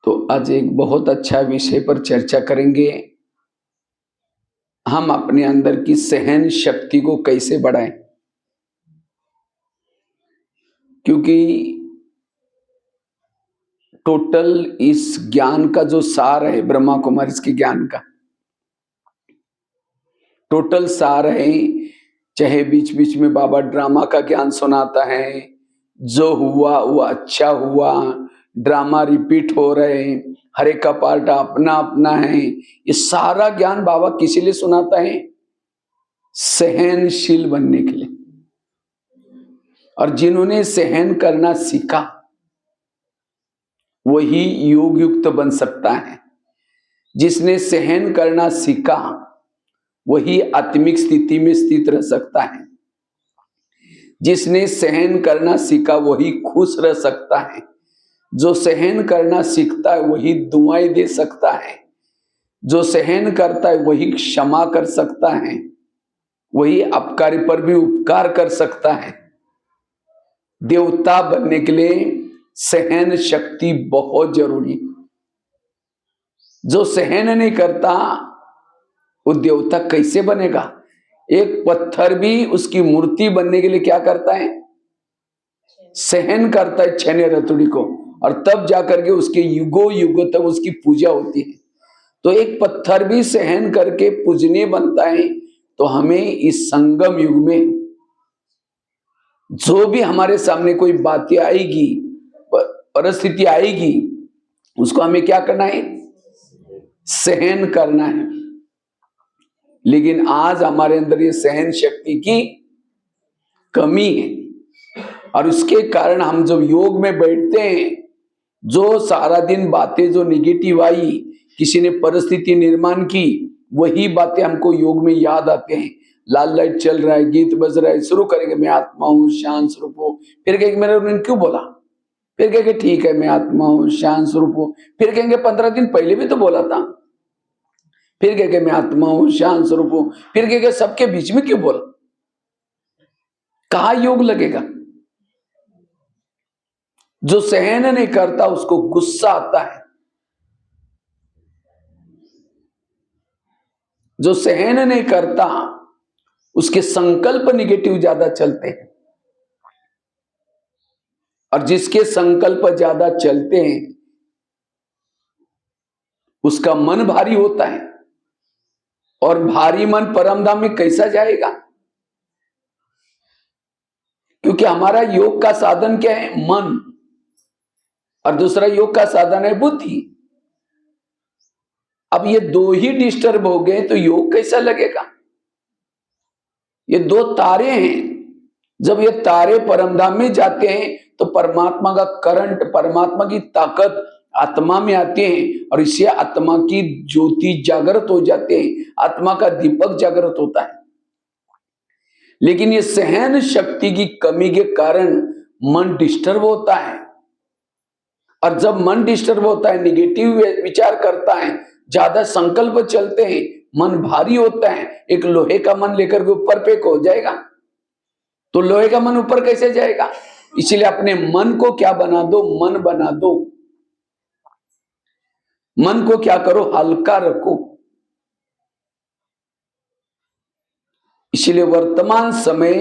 तो आज एक बहुत अच्छा विषय पर चर्चा करेंगे। हम अपने अंदर की सहन शक्ति को कैसे बढ़ाएं, क्योंकि टोटल इस ज्ञान का जो सार है, ब्रह्मा कुमारी के ज्ञान का टोटल सार है। चाहे बीच बीच में बाबा ड्रामा का ज्ञान सुनाता है, जो हुआ वो अच्छा हुआ, ड्रामा रिपीट हो रहे हैं, हर एक का पार्ट अपना अपना है। ये सारा ज्ञान बाबा किसी लिए सुनाता है? सहनशील बनने के लिए। और जिन्होंने सहन करना सीखा वही योग युक्त बन सकता है। जिसने सहन करना सीखा वही आत्मिक स्थिति में स्थित रह सकता है। जिसने सहन करना सीखा वही खुश रह सकता है। जो सहन करना सीखता है वही दुआएं दे सकता है। जो सहन करता है वही क्षमा कर सकता है। वही अपकारी पर भी उपकार कर सकता है। देवता बनने के लिए सहन शक्ति बहुत जरूरी। जो सहन नहीं करता वो देवता कैसे बनेगा? एक पत्थर भी उसकी मूर्ति बनने के लिए क्या करता है? सहन करता है छेने रतुड़ी को, और तब जाकर के उसके युगों युगों तक उसकी पूजा होती है। तो एक पत्थर भी सहन करके पूजनीय बनता है। तो हमें इस संगम युग में जो भी हमारे सामने कोई बातें आएगी, परिस्थिति आएगी, उसको हमें क्या करना है? सहन करना है। लेकिन आज हमारे अंदर ये सहन शक्ति की कमी है, और उसके कारण हम जब योग में बैठते हैं, जो सारा दिन बातें जो निगेटिव आई, किसी ने परिस्थिति निर्माण की, वही बातें हमको योग में याद आते हैं। लाल लाइट चल रहा है, गीत बज रहा है, शुरू करेंगे मैं आत्मा हूँ, शांत स्वरूप हूँ। फिर कहेंगे मैंने क्यों बोला? फिर कहेंगे ठीक है मैं आत्मा हूँ, शांत स्वरूप हूँ। फिर कहेंगे 15 दिन पहले भी तो बोला था। फिर कहेंगे मैं आत्मा हूँ, शांत स्वरूप हूँ। फिर कहेंगे सबके बीच में क्यों बोला? कहाँ योग लगेगा? जो सहन नहीं करता उसको गुस्सा आता है। जो सहन नहीं करता उसके संकल्प निगेटिव ज्यादा चलते हैं, और जिसके संकल्प ज्यादा चलते हैं उसका मन भारी होता है। और भारी मन परमधाम में कैसा जाएगा? क्योंकि हमारा योग का साधन क्या है? मन। और दूसरा योग का साधन है बुद्धि। अब ये दो ही डिस्टर्ब हो गए तो योग कैसा लगेगा? ये दो तारे हैं। जब ये तारे परमधाम में जाते हैं तो परमात्मा का करंट, परमात्मा की ताकत आत्मा में आते हैं, और इससे आत्मा की ज्योति जागृत हो जाते हैं। आत्मा का दीपक जागृत होता है। लेकिन ये सहन शक्ति की कमी के कारण मन डिस्टर्ब होता है। और जब मन डिस्टर्ब होता है, निगेटिव विचार करता है, ज्यादा संकल्प चलते हैं, मन भारी होता है। एक लोहे का मन लेकर के ऊपर फेंक हो जाएगा, तो लोहे का मन ऊपर कैसे जाएगा? इसलिए अपने मन को क्या बना दो? मन बना दो। मन को क्या करो? हल्का रखो। इसलिए वर्तमान समय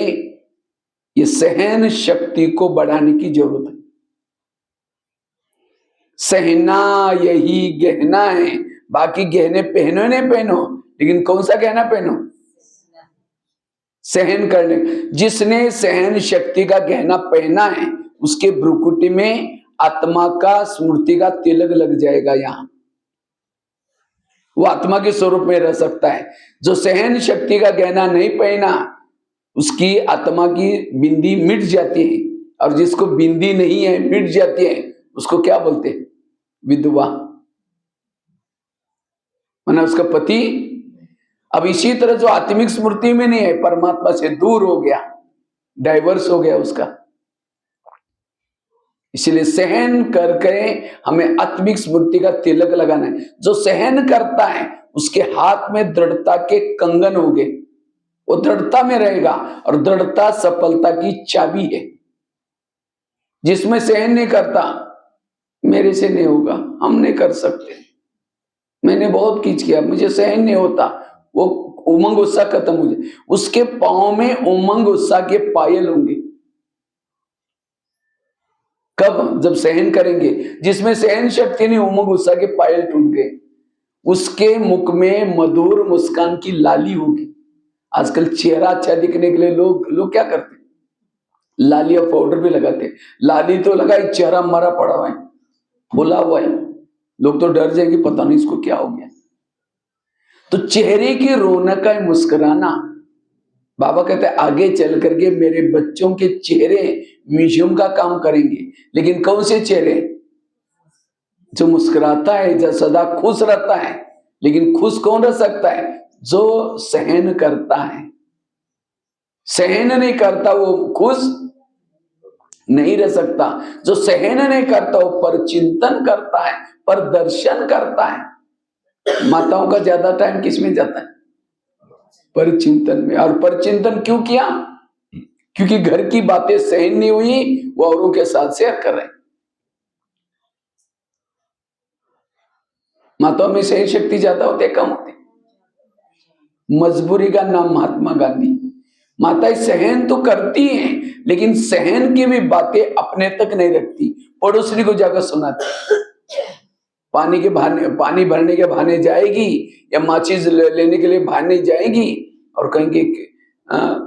ये सहन शक्ति को बढ़ाने की जरूरत है। सहना यही गहना है। बाकी गहने पहनो नहीं पहनो, लेकिन कौन सा गहना पहनो? सहन करने। जिसने सहन शक्ति का गहना पहना है उसके भ्रुकुटी में आत्मा का स्मृति का तिलक लग जाएगा। यहां वो आत्मा के स्वरूप में रह सकता है। जो सहन शक्ति का गहना नहीं पहना उसकी आत्मा की बिंदी मिट जाती है, और जिसको बिंदी नहीं है, मिट जाती है, उसको क्या बोलते हैं? विधवा, माना उसका पति। अब इसी तरह जो आत्मिक स्मृति में नहीं है, परमात्मा से दूर हो गया, डाइवर्स हो गया उसका। इसलिए सहन करके हमें आत्मिक स्मृति का तिलक लगाना है। जो सहन करता है उसके हाथ में दृढ़ता के कंगन होंगे, वो दृढ़ता में रहेगा, और दृढ़ता सफलता की चाबी है। जिसमें सहन नहीं करता मेरे से नहीं होगा, हम नहीं कर सकते, मैंने बहुत कीच किया, मुझे सहन नहीं होता। वो उमंग उत्साह खत्म हो जाए। उसके पांव में उमंग उत्साह के पायल होंगे। कब? जब सहन करेंगे। जिसमें सहन शक्ति नहीं, उमंग उत्साह के पायल टूट गए। उसके मुख में मधुर मुस्कान की लाली होगी। आजकल चेहरा अच्छा दिखने के लिए लोग क्या करते हैं? लाली और पाउडर भी लगाते हैं। लाली तो लगाई, चेहरा मरा पड़ा हुआ है, फूला हुआ है, लोग तो डर जाएंगे, पता नहीं इसको क्या हो गया। तो चेहरे की रौनक है मुस्कुराना। बाबा कहते हैं आगे चल करके मेरे बच्चों के चेहरे म्यूजियम का काम करेंगे। लेकिन कौन से चेहरे? जो मुस्कुराता है, जो सदा खुश रहता है। लेकिन खुश कौन रह सकता है? जो सहन करता है। सहन नहीं करता वो खुश नहीं रह सकता। जो सहन नहीं करता वो पर चिंतन करता है, पर दर्शन करता है। माताओं का ज्यादा टाइम किसमें जाता है? पर चिंतन में। और पर चिंतन क्यों किया? क्योंकि घर की बातें सहन नहीं हुई, वो औरों के साथ शेयर कर रहे हैं। माताओं में सहन शक्ति ज्यादा होती है, कम होती? मजबूरी का नाम महात्मा गांधी। माताएं सहन तो करती हैं, लेकिन सहन की भी बातें अपने तक नहीं रखती, पड़ोसनी को जाकर सुनाती। पानी के बहाने, पानी भरने के बहाने जाएगी, या माचिस लेने के लिए बहाने जाएगी, और कहेंगे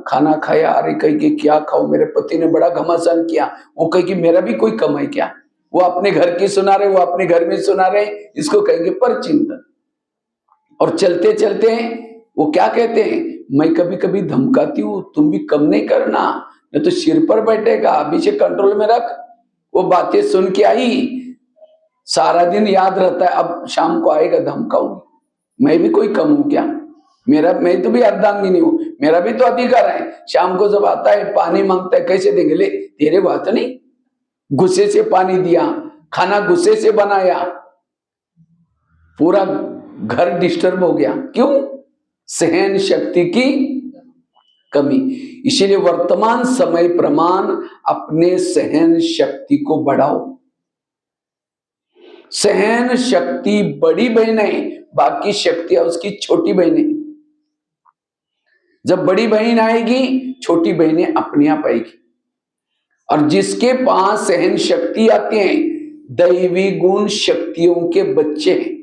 खाना खाया? अरे कहेगी क्या खाओ, मेरे पति ने बड़ा घमासान किया। वो कहेगी मेरा भी कोई कम है क्या? वो अपने घर की सुना रहे, वो अपने घर में सुना रहे, इसको कहेंगे पर चिंतन। और चलते चलते वो क्या कहते हैं? मैं कभी कभी धमकाती हूं, तुम भी कम नहीं करना, नहीं तो सिर पर बैठेगा, अभी से कंट्रोल में रख। वो बातें सुन के आई, सारा दिन याद रहता है, अब शाम को आएगा धमकाऊंगी। मैं भी कोई कम हूं क्या? मैं तो भी अर्धांगिनी हूं, मेरा भी तो अधिकार है। शाम को जब आता है, पानी मांगता है, कैसे देंगे? ले, तेरे बात नहीं, गुस्से से पानी दिया, खाना गुस्से से बनाया, पूरा घर डिस्टर्ब हो गया। क्यों? सहन शक्ति की कमी। इसीलिए वर्तमान समय प्रमाण अपने सहन शक्ति को बढ़ाओ। सहन शक्ति बड़ी बहन है, बाकी शक्तियां उसकी छोटी बहन है। जब बड़ी बहन आएगी, छोटी बहनें अपने आप आएगी। और जिसके पास सहन शक्ति आती है, दैवी गुण शक्तियों के बच्चे हैं।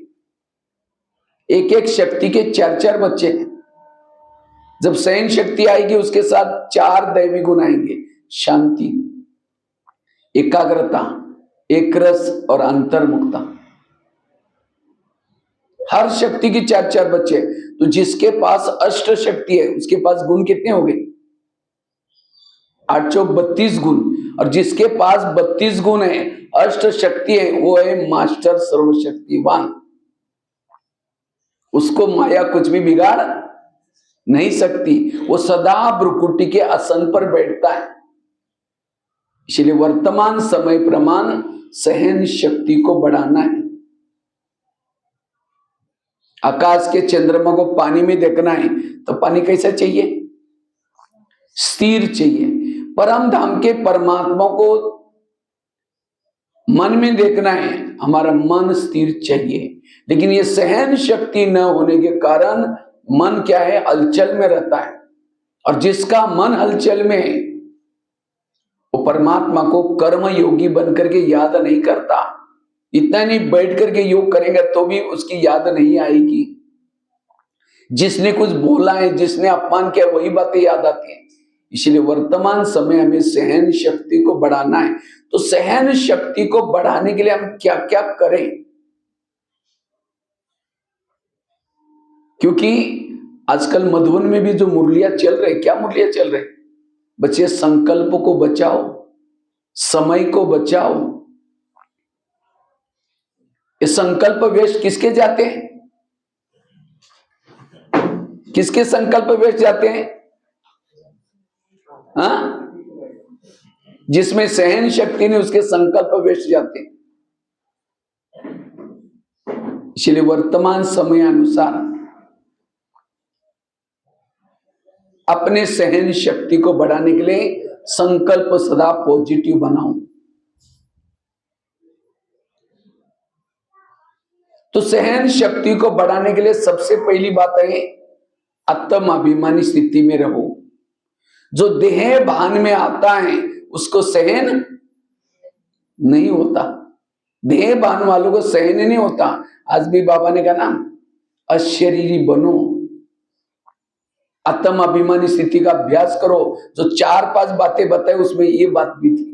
एक एक शक्ति के चार चार बच्चे हैं। जब सहन शक्ति आएगी, उसके साथ चार दैवी गुण आएंगे: शांति, एकाग्रता, एक रस और अंतर्मुखता। हर शक्ति की चार चार बच्चे। तो जिसके पास अष्ट शक्ति है, उसके पास गुण कितने हो गए? 8 चौक 32 गुण। और जिसके पास 32 गुण है, अष्ट शक्ति है, वो है मास्टर सर्वशक्तिवान। उसको माया कुछ भी बिगाड़ नहीं सकती। वो सदा भ्रुकुटी के आसन पर बैठता है। इसलिए वर्तमान समय प्रमाण सहन शक्ति को बढ़ाना है। आकाश के चंद्रमा को पानी में देखना है, तो पानी कैसा चाहिए? स्थिर चाहिए। परम धाम के परमात्मा को मन में देखना है, हमारा मन स्थिर चाहिए। लेकिन ये सहन शक्ति न होने के कारण मन क्या है? हलचल में रहता है। और जिसका मन हलचल में है, वो परमात्मा को कर्म योगी बन करके याद नहीं करता। इतना नहीं, बैठ करके योग करेगा तो भी उसकी याद नहीं आएगी। जिसने कुछ बोला है, जिसने अपमान किया, वही बातें याद आती हैं। इसलिए वर्तमान समय हमें सहन शक्ति को बढ़ाना है। तो सहन शक्ति को बढ़ाने के लिए हम क्या क्या करें? क्योंकि आजकल मधुबन में भी जो मुरलियां चल रहे, क्या मुरलियां चल रहे? बच्चे, संकल्प को बचाओ, समय को बचाओ। ये संकल्प वेश किसके जाते हैं? किसके संकल्प वेश जाते हैं? हाँ? जिसमें सहन शक्ति नहीं, उसके संकल्प वेश जाते हैं। इसलिए वर्तमान समय अनुसार अपने सहन शक्ति को बढ़ाने के लिए संकल्प सदा पॉजिटिव बनाओ। तो सहन शक्ति को बढ़ाने के लिए सबसे पहली बात है, आत्म अभिमानी स्थिति में रहो। जो देह भान में आता है उसको सहन नहीं होता, देह भान वालों को सहन नहीं होता। आज भी बाबा ने कहा ना, अशरीरी बनो, आत्म अभिमानी स्थिति का अभ्यास करो। जो 4-5 बातें बताए उसमें ये बात भी थी।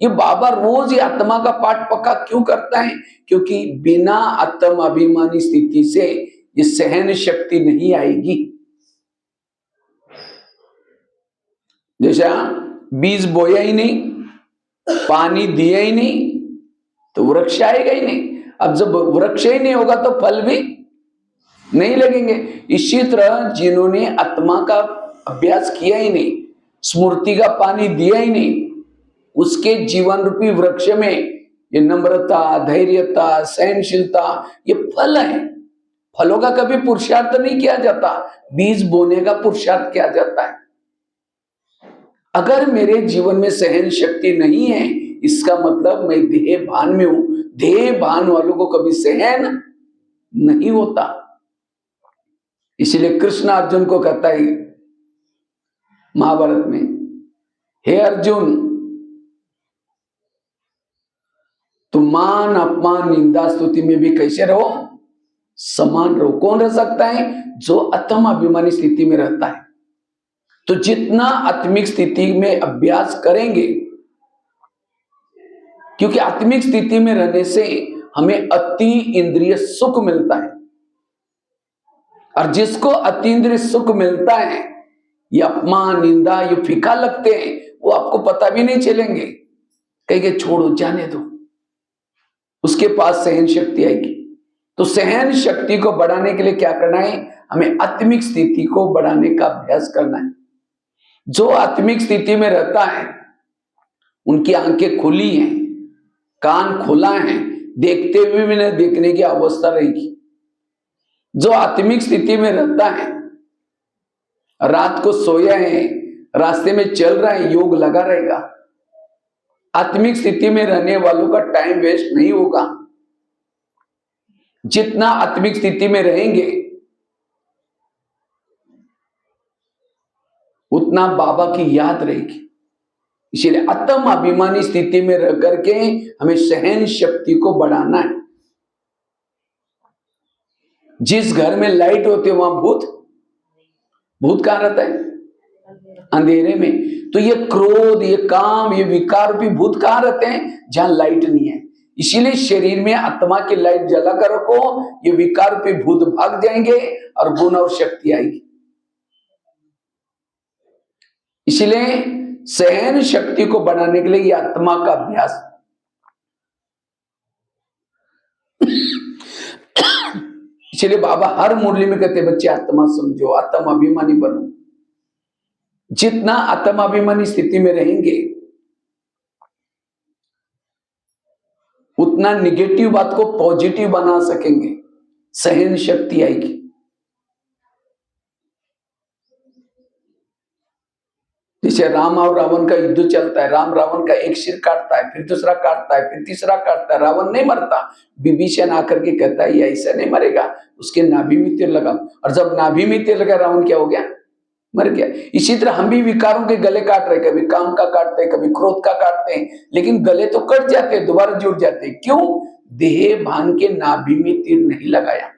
ये बाबा रोज ये आत्मा का पाठ पक्का क्यों करता है? क्योंकि बिना आत्म अभिमानी स्थिति से ये सहन शक्ति नहीं आएगी। जैसा बीज बोया ही नहीं, पानी दिया ही नहीं, तो वृक्ष आएगा ही नहीं। अब जब वृक्ष ही नहीं होगा तो फल भी नहीं लगेंगे। इसी तरह जिन्होंने आत्मा का अभ्यास किया ही नहीं, स्मृति का पानी दिया ही नहीं, उसके जीवन रूपी वृक्ष में ये नम्रता, धैर्यता, सहनशीलता ये फल है। फलों का कभी पुरुषार्थ नहीं किया जाता, बीज बोने का पुरुषार्थ किया जाता है। अगर मेरे जीवन में सहन शक्ति नहीं है, इसका मतलब मैं देह भान में हूं। देह भान वालों को कभी सहन नहीं होता। इसलिए कृष्ण अर्जुन को कहता है महाभारत में, हे अर्जुन, तुम मान अपमान निंदा स्तुति में भी कैसे रहो? समान रहो। कौन रह सकता है? जो आत्म अभिमानी स्थिति में रहता है। तो जितना आत्मिक स्थिति में अभ्यास करेंगे, क्योंकि आत्मिक स्थिति में रहने से हमें अति इंद्रिय सुख मिलता है, और जिसको अति इंद्रिय सुख मिलता है, ये अपमान निंदा ये फीका लगते हैं, वो आपको पता भी नहीं चलेंगे। कहेंगे छोड़ो, जाने दो, उसके पास सहन शक्ति आएगी। तो सहन शक्ति को बढ़ाने के लिए क्या करना है? हमें आत्मिक स्थिति को बढ़ाने का अभ्यास करना है। जो आत्मिक स्थिति में रहता है उनकी आंखें खुली हैं, कान खुला है, देखते हुए भी न देखने की अवस्था रहेगी। जो आत्मिक स्थिति में रहता है, रात को सोया है, रास्ते में चल रहा है, योग लगा रहेगा। आत्मिक स्थिति में रहने वालों का टाइम वेस्ट नहीं होगा। जितना आत्मिक स्थिति में रहेंगे उतना बाबा की याद रहेगी। इसलिए आत्म अभिमानी स्थिति में रह करके हमें सहन शक्ति को बढ़ाना है। जिस घर में लाइट होती है वहां भूत कहां रहता है? अंधेरे में। तो ये क्रोध, ये काम, ये विकार भी भूत कहां रहते हैं? जहां लाइट नहीं है। इसीलिए शरीर में आत्मा की लाइट जला कर रखो, ये विकार पे भूत भाग जाएंगे और गुण और शक्ति आएगी। इसलिए सहन शक्ति को बढ़ाने के लिए ये आत्मा का अभ्यास। इसलिए बाबा हर मुरली में कहते बच्चे आत्मा समझो, आत्म अभिमानी बनो। जितना आत्म अभिमानी स्थिति में रहेंगे उतना निगेटिव बात को पॉजिटिव बना सकेंगे, सहन शक्ति आएगी। जैसे राम और रावण का युद्ध चलता है, राम रावण का एक सिर काटता है, फिर दूसरा काटता है, फिर तीसरा काटता है, रावण नहीं मरता। विभीषण आकर के कहता है ये ऐसा नहीं मरेगा, उसके नाभि में तीर लगा। और जब नाभि में तीर लगा, रावण क्या हो गया? मर गया। इसी तरह हम भी विकारों के गले काट रहे, कभी काम का काटते हैं, कभी क्रोध का काटते हैं, लेकिन गले तो कट जाते हैं, दोबारा जुड़ जाते हैं। क्यों? देह भान के नाभि में तीर नहीं लगाया।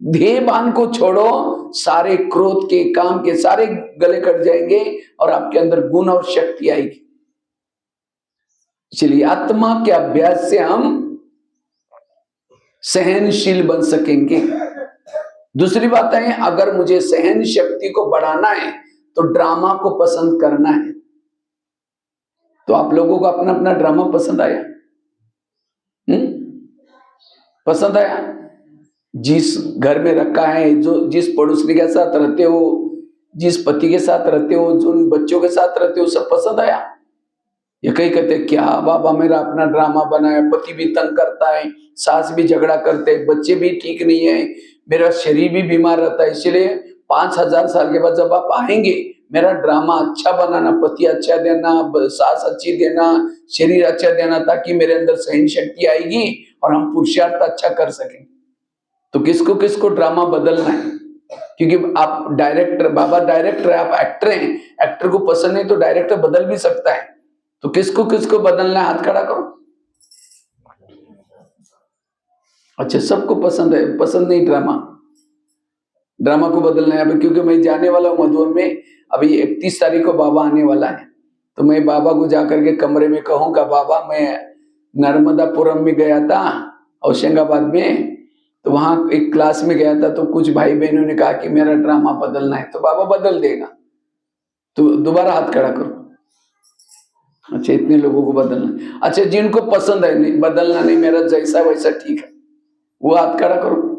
देह भान को छोड़ो, सारे क्रोध के, काम के सारे गले कट जाएंगे और आपके अंदर गुण और शक्ति आएगी। इसलिए आत्मा के अभ्यास से हम सहनशील बन सकेंगे। दूसरी बात है, अगर मुझे सहन शक्ति को बढ़ाना है तो ड्रामा को पसंद करना है। तो आप लोगों को अपना अपना ड्रामा पसंद आया? पसंद आया? जिस घर में रखा है, जो जिस पड़ोसी के साथ रहते हो, जिस पति के साथ रहते हो, जो बच्चों के साथ रहते हो, सब पसंद आया? ये कई कहते क्या बाबा मेरा अपना ड्रामा बनाया, पति भी तंग करता है, सास भी झगड़ा करते हैं, बच्चे भी ठीक नहीं है, मेरा शरीर भी बीमार रहता है। इसलिए 5000 साल के बाद जब आप आएंगे, मेरा ड्रामा अच्छा बनाना, पति अच्छा देना, सास अच्छी देना, शरीर अच्छा देना, ताकि मेरे अंदर सहन शक्ति आएगी और हम पुरुषार्थ अच्छा कर सकें। तो किसको किसको ड्रामा बदलना है? क्योंकि आप डायरेक्टर, बाबा डायरेक्टर है, आप एक्टर हैं, एक्टर को पसंद नहीं तो डायरेक्टर बदल भी सकता है। तो किसको किसको बदलना है? हाथ खड़ा करो। अच्छा, सबको पसंद है, पसंद नहीं ड्रामा, ड्रामा को बदलना है। अभी क्योंकि मैं जाने वाला हूँ मधुबन में, अभी 31 तारीख को बाबा आने वाला है, तो मैं बाबा को जाकर के कमरे में कहूंगा, बाबा मैं नर्मदापुरम में गया था होशंगाबाद में, तो वहां एक क्लास में गया था, तो कुछ भाई बहनों ने कहा कि मेरा ड्रामा बदलना है, तो बाबा बदल देगा। तो दोबारा हाथ खड़ा करो। अच्छा, इतने लोगों को बदलना। अच्छा, जिनको पसंद है नहीं बदलना, नहीं मेरा जैसा वैसा ठीक है, वो हाथ खड़ा करो।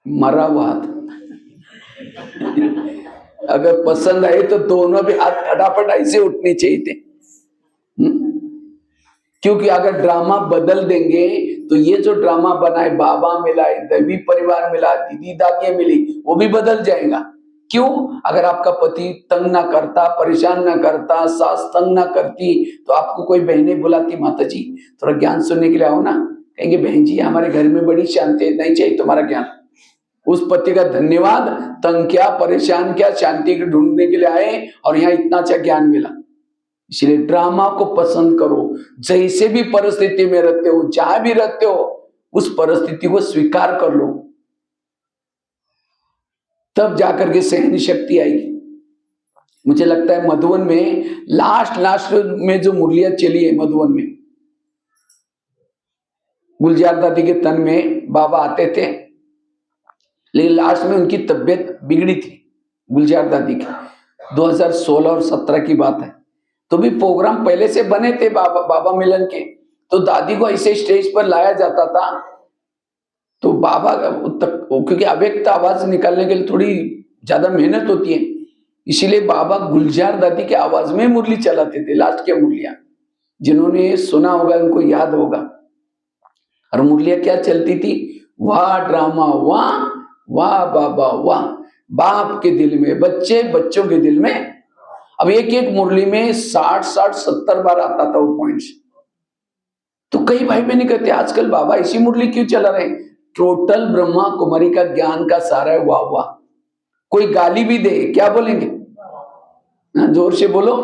मरा हुआ हाथ। अगर पसंद आए तो दोनों भी हाथ फटाफट ऐसे उठने चाहिए थे। क्योंकि अगर ड्रामा बदल देंगे तो ये जो ड्रामा बनाए, बाबा मिला, दैवी परिवार मिला, दीदी दादियां मिली, वो भी बदल जाएगा। क्यों? अगर आपका पति तंग ना करता, परेशान ना करता, सास तंग ना करती, तो आपको कोई बहनें बुलाती, माता जी थोड़ा ज्ञान सुनने के लिए आओ ना, कहेंगे बहन जी हमारे घर में बड़ी शांति है, नहीं चाहिए तुम्हारा ज्ञान। उस पति का धन्यवाद, तंग क्या, परेशान क्या, शांति को ढूंढने के लिए आए और यहाँ इतना अच्छा ज्ञान मिला। इसलिए ड्रामा को पसंद करो। जैसे भी परिस्थिति में रहते हो, जहां भी रहते हो, उस परिस्थिति को स्वीकार कर लो, तब जाकर के सहन शक्ति आएगी। मुझे लगता है मधुबन में लास्ट में जो मुरलियां चली है मधुबन में, गुलजार दादी के तन में बाबा आते थे, लेकिन लास्ट में उनकी तबीयत बिगड़ी थी गुलजार दादी की। 2016 और 17 की बात है। तो भी प्रोग्राम पहले से बने थे बाबा मिलन के, तो दादी को ऐसे स्टेज पर लाया जाता था, तो बाबा क्योंकि अव्यक्त आवाज निकालने के लिए थोड़ी ज्यादा मेहनत होती है, इसीलिए बाबा गुलजार दादी की आवाज में मुरली चलाते थे, लास्ट की मुरलियां। जिन्होंने सुना होगा उनको याद होगा। और मुरलियां क्या चलती थी? वाह ड्रामा वाह, वाह बाबा वाह, बाप के दिल में बच्चे, बच्चों के दिल में। अब एक एक मुरली में 60-70 बार आता था वो पॉइंट्स। तो कई भाई बहन कहते आजकल बाबा ऐसी मुरली क्यों चला रहे? टोटल ब्रह्मा कुमारी का ज्ञान का सारा है, वाह वाह। कोई गाली भी दे, क्या बोलेंगे? जोर से बोलो,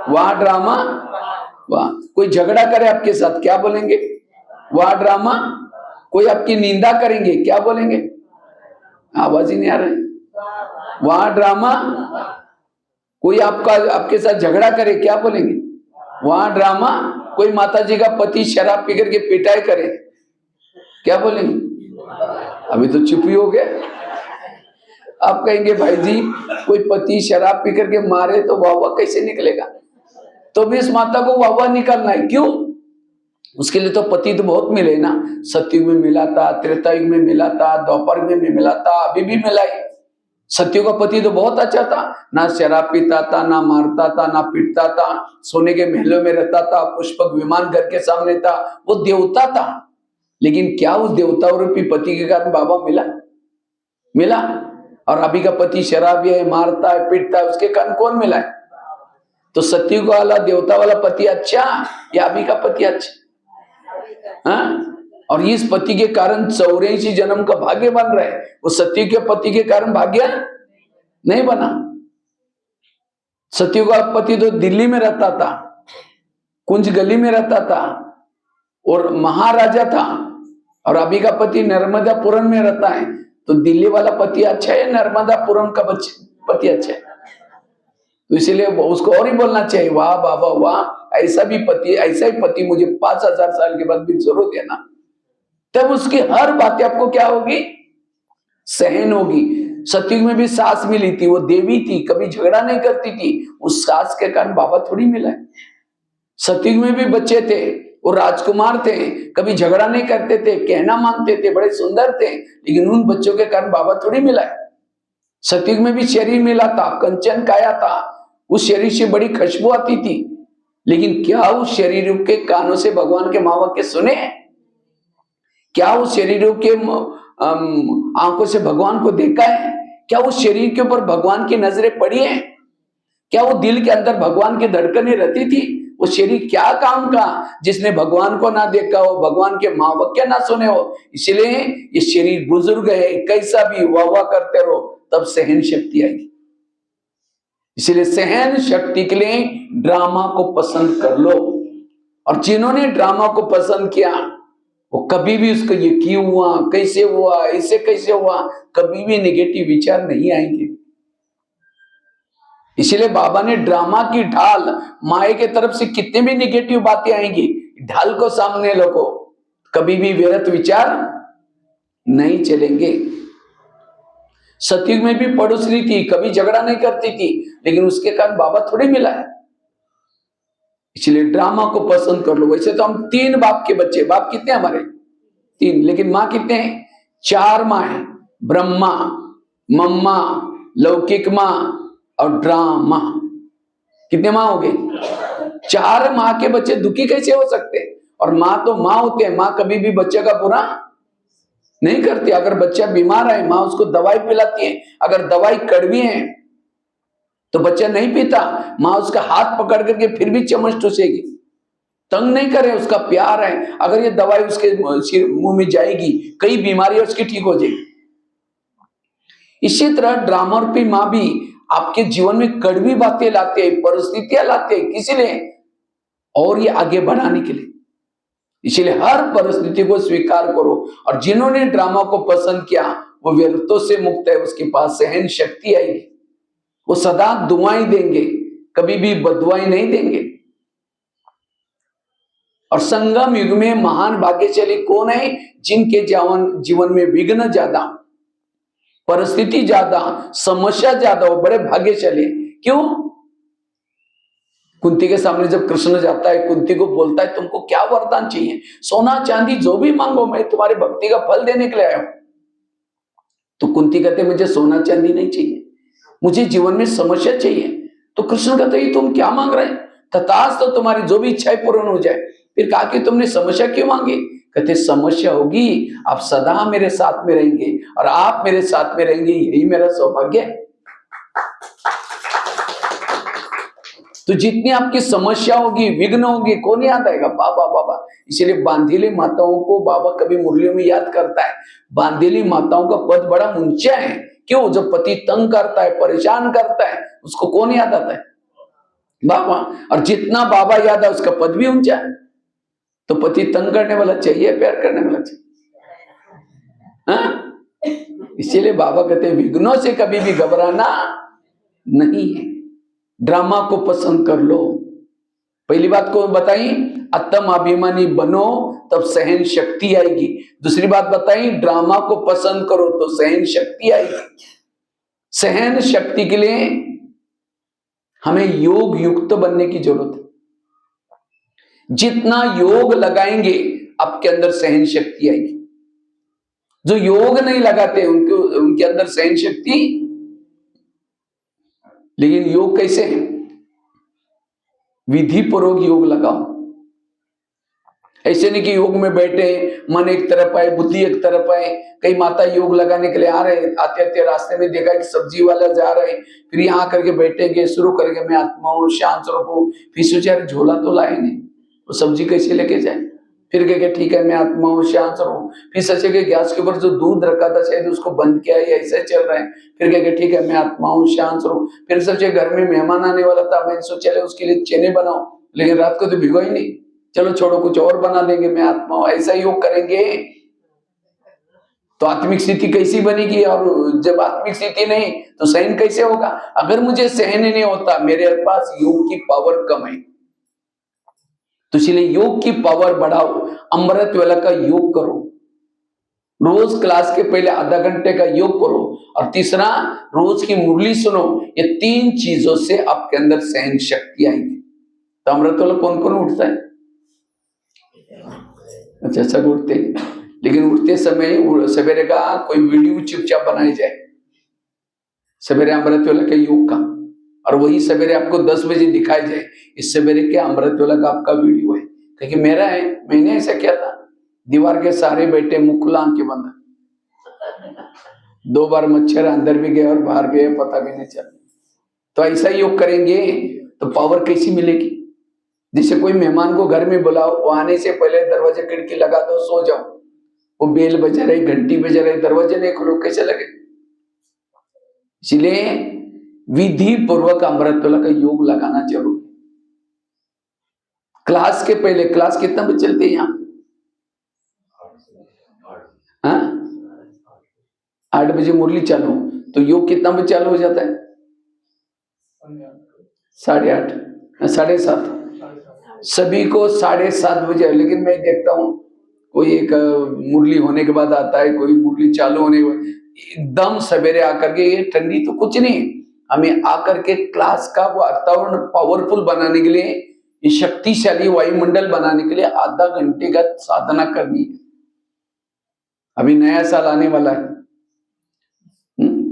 वाह ड्रामा वाह। कोई झगड़ा करे आपके साथ, क्या बोलेंगे? वाह ड्रामा। कोई आपकी निंदा करेंगे, क्या बोलेंगे? आवाज ही नहीं आ रही। वाह ड्रामा। कोई आपके साथ झगड़ा करे, क्या बोलेंगे? वाह ड्रामा। कोई माता जी का पति शराब पी करके पिटाई करे, क्या बोलेंगे? अभी तो चुप ही हो गए। आप कहेंगे भाई जी कोई पति शराब पी करके मारे तो वाह वाह कैसे निकलेगा? तो भी इस माता को वाह वाह निकालना है, क्यों? उसके लिए तो पति तो बहुत मिले ना। सतयुग में मिला था, त्रेतायुग में मिला था, द्वापर में मिला था, अभी भी मिला है। सत्ययुग का पति तो बहुत अच्छा था, ना शराब पीता था, ना मारता था, ना पीटता था, सोने के महलों में रहता था, पुष्पक विमान घर के सामने था, वो देवता था। लेकिन क्या उस देवता रूपी पति के कारण बाबा मिला? और अभी का पति शराबी है, मारता है, पीटता है, उसके कारण कौन मिला है? तो सतयुग वाला देवता वाला पति अच्छा या अभी का पति अच्छा? हाँ? और इस पति के कारण 84 जन्म का भाग्य बन रहा है, वो सतयुग के पति के कारण भाग्य नहीं बना। सतयुग का पति तो दिल्ली में रहता था, कुंज गली में रहता था और महाराजा था, और अभी का पति नर्मदापुरम में रहता है। तो दिल्ली वाला पति अच्छा है, नर्मदापुरम का पति अच्छा है? तो इसीलिए उसको और ही बोलना चाहिए, वाह बाबा वाह, ऐसा भी पति, ऐसा ही पति मुझे 5000 साल के बाद भी जरूरत है ना। तब उसकी हर बातें आपको क्या होगी? सहन होगी। सतयुग में भी सास मिली थी, वो देवी थी, कभी झगड़ा नहीं करती थी, उस सास के कारण बाबा थोड़ी मिला है। सतयुग में भी बच्चे थे, वो राजकुमार थे, कभी झगड़ा नहीं करते थे, कहना मानते थे, बड़े सुंदर थे, लेकिन उन बच्चों के कारण बाबा थोड़ी मिला है। सतयुग में भी शरीर मिला था, कंचन काया था, उस शरीर से बड़ी खुशबू आती थी, लेकिन क्या उस शरीर के कानों से भगवान के माँ के सुने? क्या उस शरीरों के आंखों से भगवान को देखा है? क्या उस शरीर के ऊपर भगवान की नजरें पड़ी हैं? क्या वो दिल के अंदर भगवान की धड़कनें रहती थी? वो शरीर क्या काम का, जिसने भगवान को ना देखा हो, भगवान के महावाक्य ना सुने हो। इसलिए ये शरीर बुजुर्ग है, कैसा भी वाह करते रहो, तब सहन शक्ति आएगी। इसलिए सहन शक्ति के लिए ड्रामा को पसंद कर लो। और जिन्होंने ड्रामा को पसंद किया वो कभी भी उसको ये क्यों हुआ, कैसे हुआ, ऐसे कैसे हुआ, कभी भी नेगेटिव विचार नहीं आएंगे। इसलिए बाबा ने ड्रामा की ढाल, माया के तरफ से कितने भी नेगेटिव बातें आएंगी, ढाल को सामने रखो, कभी भी व्यर्थ विचार नहीं चलेंगे। सतयुग में भी पड़ोसनी थी, कभी झगड़ा नहीं करती थी, लेकिन उसके कारण बाबा थोड़ी मिला है। इसलिए ड्रामा को पसंद कर लो। वैसे तो हम 3 बाप के बच्चे, बाप कितने हमारे 3, लेकिन माँ कितने हैं? 4 माँ है, ब्रह्मा, मम्मा, लौकिक माँ और ड्रामा। कितने माँ हो गए? 4 माँ के बच्चे दुखी कैसे हो सकते हैं? और माँ तो माँ होते हैं, माँ कभी भी बच्चे का बुरा नहीं करती। अगर बच्चा बीमार है, माँ उसको दवाई पिलाती है। अगर दवाई कड़वी है तो बच्चा नहीं पीता, माँ उसका हाथ पकड़ करके फिर भी चम्मच टूसेगी, तंग नहीं करे, उसका प्यार है। अगर ये दवाई उसके मुंह में जाएगी, कई बीमारियां उसकी ठीक हो जाएगी। इसी तरह ड्रामा रूपी माँ भी आपके जीवन में कड़वी बातें लाते हैं, परिस्थितियां लाते हैं, किसी लिए और ये आगे बढ़ाने के लिए। इसलिए हर परिस्थिति को स्वीकार करो। और जिन्होंने ड्रामा को पसंद किया वो व्यर्थों से मुक्त है, उसके पास सहन शक्ति आएगी, वो सदा दुआएं देंगे, कभी भी बदुआएं नहीं देंगे। और संगम युग में महान भाग्यशाली कौन है? जिनके जीवन में विघ्न ज्यादा, परिस्थिति ज्यादा, समस्या ज्यादा, वो बड़े भाग्यशाली। क्यों? कुंती के सामने जब कृष्ण जाता है, कुंती को बोलता है तुमको क्या वरदान चाहिए? सोना चांदी जो भी मांगो, मैं तुम्हारी भक्ति का फल देने के लिए आया हूं। तो कुंती कहते मुझे सोना चांदी नहीं चाहिए, मुझे जीवन में समस्या चाहिए। तो कृष्ण कहते हैं तुम क्या मांग रहे हैं? तथास्तु, तो तुम्हारी जो भी इच्छाएं पूर्ण हो जाए। फिर कहा कि तुमने समस्या क्यों मांगी? कहते समस्या होगी, आप सदा मेरे साथ में रहेंगे और आप मेरे साथ में रहेंगे, यही मेरा सौभाग्य है। तो जितनी आपकी समस्या होगी, विघ्न होगी, कौन याद आएगा? बाबा बाबा। इसलिए बांधीली माताओं को बाबा कभी मुरलियों में याद करता है। बांधीली माताओं का पद बड़ा ऊंचा है। क्यों? जब पति तंग करता है, परेशान करता है, उसको कौन याद आता है? बाबा। और जितना बाबा याद है उसका पद भी ऊंचा है। तो पति तंग करने वाला चाहिए, प्यार करने वाला चाहिए? इसीलिए बाबा कहते हैं विघ्नों से कभी भी घबराना नहीं है, ड्रामा को पसंद कर लो। पहली बात को बताई, आत्म अभिमानी बनो तब सहन शक्ति आएगी। दूसरी बात बताई, ड्रामा को पसंद करो तो सहन शक्ति आएगी। सहन शक्ति के लिए हमें योग युक्त बनने की जरूरत है। जितना योग लगाएंगे आपके अंदर सहन शक्ति आएगी। जो योग नहीं लगाते उनके अंदर सहन शक्ति। लेकिन योग कैसे है? विधि पूर्वक योग लगाओ। ऐसे नहीं कि योग में बैठे, मन एक तरफ आए, बुद्धि एक तरफ आए। कई माता योग लगाने के लिए आ रहे, आते आते रास्ते में देखा कि सब्जी वाला जा रहे, फिर यहाँ करके बैठेंगे, शुरू करेंगे मैं आत्मा हूँ, शांत स्वरूप हूँ। फिर सोचा अरे झोला तो लाए नहीं, वो सब्जी कैसे लेके जाए? फिर कहे ठीक है मैं आत्मा हूँ, शांत स्वरूप हूँ। फिर सोचे कि गैस के ऊपर जो दूध रखा था शायद उसको बंद किया या ऐसे चल रहा है। फिर कहे ठीक है मैं आत्मा हूँ, शांत स्वरूप। फिर सोचे घर में मेहमान आने वाला था, मैंने सोचा उसके लिए चने बनाओ, लेकिन रात को तो भिगो ही नहीं, चलो छोड़ो कुछ और बना देंगे, मैं आत्मा हूं। ऐसा योग करेंगे तो आत्मिक स्थिति कैसी बनेगी? और जब आत्मिक स्थिति नहीं तो सहन कैसे होगा? अगर मुझे सहन नहीं होता, मेरे पास योग की पावर कम है। तो इसलिए योग की पावर बढ़ाओ, अमृत वेला का योग करो, रोज क्लास के पहले आधा घंटे का योग करो, और तीसरा रोज की मुरली सुनो। ये 3 चीजों से आपके अंदर सहन शक्ति आएगी। तो अमृत वेला कौन कौन उठता है? अच्छा सब उठते, लेकिन उठते समय सवेरे का कोई वीडियो चुपचाप बनाई जाए सवेरे अमृत वेला के योग का, और वही सवेरे आपको 10 बजे दिखाई जाए इस सवेरे के अमृत वेला का आपका वीडियो है। क्योंकि मेरा है, मैंने ऐसा किया था, दीवार के सारे बैठे, मुंह खुला आंखें बंद, 2 बार मच्छर अंदर भी गए और बाहर गए, पता भी नहीं चला। तो ऐसा योग करेंगे तो पावर कैसी मिलेगी? जैसे कोई मेहमान को घर में बुलाओ, वो आने से पहले दरवाजे खिड़की लगा दो, सो जाओ, वो बेल बजा रही, घंटी बजा रही, दरवाजे नहीं खोलो, कैसे लगे? इसलिए विधि पूर्वक अमृतवेला का योग लगाना जरूरी। क्लास के पहले, क्लास कितना बजे चलते हैं यहाँ? 8 बजे मुरली चालू, तो योग कितना बजे चालू हो जाता है? 8:30, 7:30। सभी को 7:30 बजे, लेकिन मैं देखता हूँ कोई एक मुरली होने के बाद आता है, कोई मुरली चालू होने के बाद एकदम सवेरे आकर के, ये ठंडी तो कुछ नहीं, हमें आकर के क्लास का वातावरण पावरफुल बनाने के लिए, ये शक्तिशाली वायुमंडल बनाने के लिए आधा घंटे का साधना करनी है। अभी नया साल आने वाला है,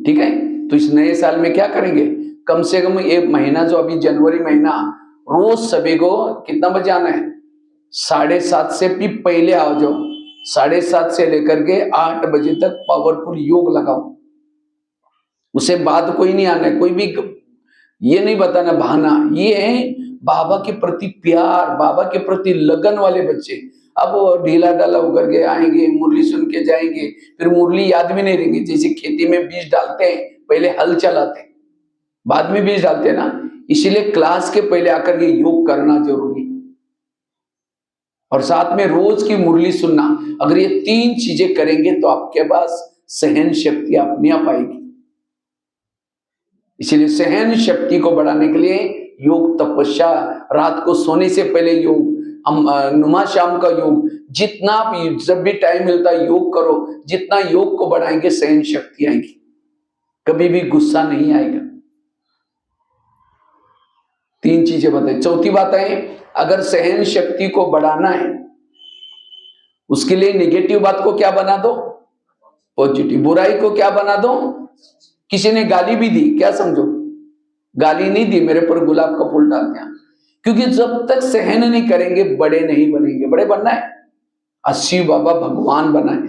ठीक है? तो इस नए साल में क्या करेंगे? कम से कम एक महीना, जो अभी जनवरी महीना, रोज सभी को कितना बजे आना है? 7:30 से भी पहले आ जाओ। 7:30 से लेकर के 8 बजे तक पावरफुल योग लगाओ। उसे बाद कोई नहीं आना है, कोई भी ये नहीं बताना बहाना। ये है बाबा के प्रति प्यार, बाबा के प्रति लगन वाले बच्चे। अब वो ढीला ढाला होकर के आएंगे, मुरली सुन के जाएंगे, फिर मुरली याद भी नहीं रहेंगे। जैसे खेती में बीज डालते हैं, पहले हल चलाते हैं, बाद में बीज डालते हैं ना, इसीलिए क्लास के पहले आकर के योग करना जरूरी है। और साथ में रोज की मुरली सुनना। अगर ये 3 चीजें करेंगे तो आपके पास सहन शक्ति अपने आप आएगी। इसीलिए सहन शक्ति को बढ़ाने के लिए योग, तपस्या, रात को सोने से पहले योग, नुमा शाम का योग, जितना भी जब भी टाइम मिलता है योग करो। जितना योग को बढ़ाएंगे सहन शक्ति आएगी, कभी भी गुस्सा नहीं आएगा। 3 चीजें बताई। चौथी बात है, अगर सहन शक्ति को बढ़ाना है, उसके लिए नेगेटिव बात को क्या बना दो? पॉजिटिव। बुराई को क्या बना दो? किसी ने गाली भी दी, क्या समझो? गाली नहीं दी, मेरे पर गुलाब का फूल डाल दिया। क्योंकि जब तक सहन नहीं करेंगे बड़े नहीं बनेंगे। बड़े बनना है, शिव बाबा भगवान बना है।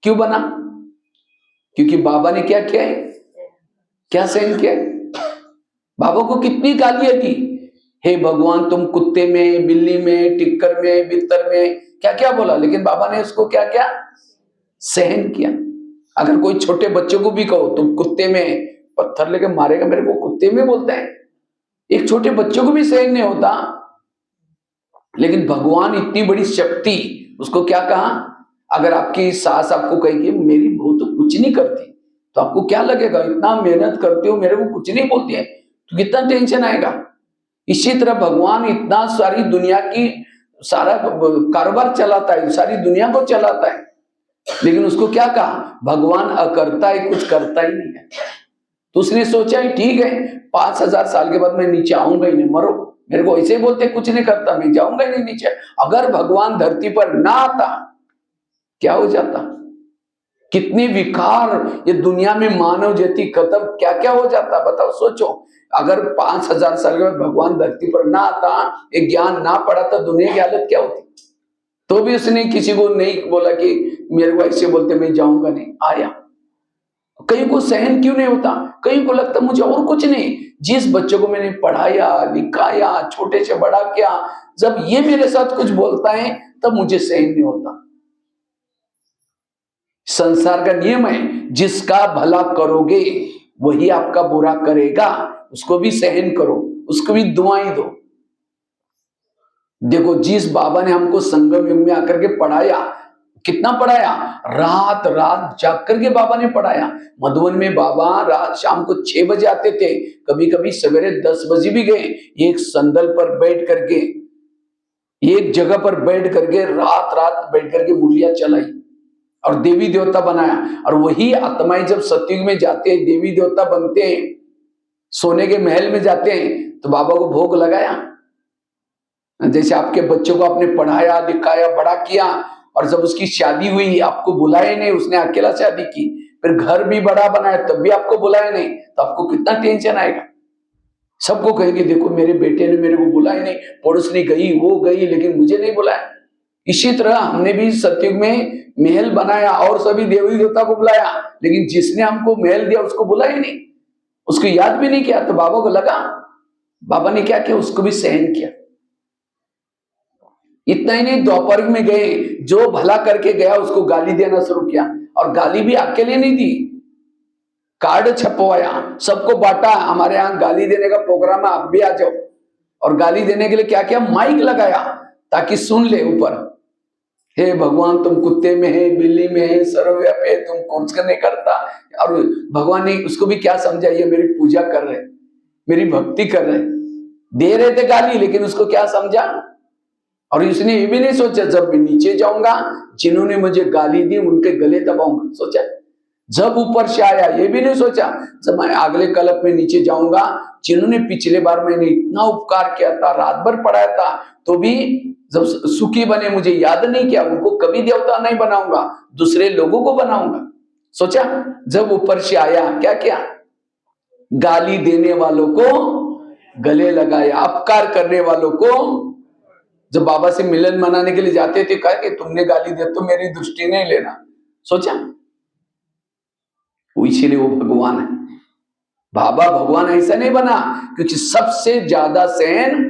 क्यों बना? क्योंकि बाबा ने क्या किया है? क्या सहन किया है? बाबा को कितनी गालियां दी, हे भगवान तुम कुत्ते में, बिल्ली में, टिक्कर में, बिस्तर में, क्या क्या बोला, लेकिन बाबा ने उसको क्या क्या सहन किया। अगर कोई छोटे बच्चों को भी कहो तुम कुत्ते में, पत्थर लेके मारेगा, मेरे को कुत्ते में बोलते हैं, एक छोटे बच्चों को भी सहन नहीं होता। लेकिन भगवान इतनी बड़ी शक्ति, उसको क्या कहा? अगर आपकी सास आपको कहेगी मेरी बहू तो कुछ नहीं करती, तो आपको क्या लगेगा? इतना मेहनत करती हो, मेरे को कुछ नहीं बोलती है, तो कितना टेंशन आएगा। इसी तरह भगवान इतना सारी दुनिया की सारा कारोबार चलाता है, सारी दुनिया को चलाता है, लेकिन उसको क्या कहा? भगवान अकर्ता है, कुछ करता ही नहीं है। तो उसने सोचा है ठीक है 5000 साल के बाद मैं नीचे आऊंगा ही नहीं, मरो, मेरे को ऐसे ही बोलते कुछ नहीं करता, मैं जाऊंगा ही नहीं नीचे। अगर भगवान धरती पर ना आता क्या हो जाता? कितनी विकार ये दुनिया में मानव जाति खत्म, क्या क्या हो जाता बताओ, सोचो। अगर 5000 साल के बाद भगवान धरती पर ना आता, एक ज्ञान ना पढ़ाता, दुनिया की हालत क्या होती? तो भी उसने किसी को नहीं बोला कि मेरे को ऐसे बोलते मैं जाऊंगा नहीं, आया। कहीं को सहन क्यों नहीं होता? कहीं को लगता मुझे और कुछ नहीं, जिस बच्चों को मैंने पढ़ाया लिखाया, छोटे से बड़ा किया, जब ये मेरे साथ कुछ बोलता है तब मुझे सहन नहीं होता। संसार का नियम है, जिसका भला करोगे वही आपका बुरा करेगा, उसको भी सहन करो, उसको भी दुआएं दो। देखो जिस बाबा ने हमको संगम युग में आकर के पढ़ाया, कितना पढ़ाया? रात रात जाग करके बाबा ने पढ़ाया। मधुबन में बाबा रात शाम को 6 बजे आते थे, कभी कभी सवेरे 10 बजे भी गए। एक संदल पर बैठ करके, एक जगह पर बैठ करके रात रात बैठ करके मुरलियां चलाई और देवी देवता बनाया। और वही आत्माएं जब सतयुग में जाते हैं, देवी देवता बनते हैं, सोने के महल में जाते हैं, तो बाबा को भोग लगाया। जैसे आपके बच्चों को आपने पढ़ाया लिखाया बड़ा किया, और जब उसकी शादी हुई आपको बुलाया नहीं, उसने अकेला शादी की, फिर घर भी बड़ा बनाया तब भी आपको बुलाया नहीं, तो आपको कितना टेंशन आएगा। सबको कहेंगे देखो मेरे बेटे ने मेरे को बुलाया नहीं, पड़ोसनी गई वो गई लेकिन मुझे नहीं बुलाया। इसी तरह हमने भी सतयुग में महल बनाया और सभी देवी देवता को बुलाया, लेकिन जिसने हमको महल दिया उसको बुलाया नहीं, उसको याद भी नहीं किया। तो बाबा को लगा, बाबा ने क्या किया? उसको भी सहन किया। इतना ही नहीं, द्वापर में गए, जो भला करके गया उसको गाली देना शुरू किया। और गाली भी अकेले नहीं दी, कार्ड छपवाया, सबको बांटा, हमारे यहाँ गाली देने का प्रोग्राम है, आप भी आ जाओ। और गाली देने के लिए क्या किया, माइक लगाया ताकि सुन ले ऊपर, हे भगवान तुम कुत्ते में है, बिल्ली में है, सर्वव्यापी है, तुम कुछ नहीं करता। और भगवान ने उसको भी क्या समझा, ये मेरी पूजा कर रहे, मेरी भक्ति कर रहे, दे रहे थे गाली, लेकिन उसको क्या समझा। और इसने ये भी नहीं सोचा जब मैं नीचे जाऊंगा, जिन्होंने मुझे गाली दी उनके गले दबाऊंगा, सोचा। जब ऊपर से आया ये भी नहीं सोचा, जब मैं अगले कल्प में नीचे जाऊंगा, जिन्होंने पिछले बार मैंने इतना उपकार किया था, रात भर पढ़ाया था, तो भी जब सुखी बने मुझे याद नहीं किया, उनको कभी देवता नहीं बनाऊंगा, दूसरे लोगों को बनाऊंगा, सोचा। जब ऊपर से आया क्या किया, गाली देने वालों को गले लगाया, अपकार करने वालों को। जब बाबा से मिलन मनाने के लिए जाते थे, कहा कि तुमने गाली दिया तो मेरी दृष्टि नहीं लेना, सोचा। इसीलिए वो भगवान है। बाबा भगवान ऐसा नहीं बना, क्योंकि सबसे ज्यादा सहन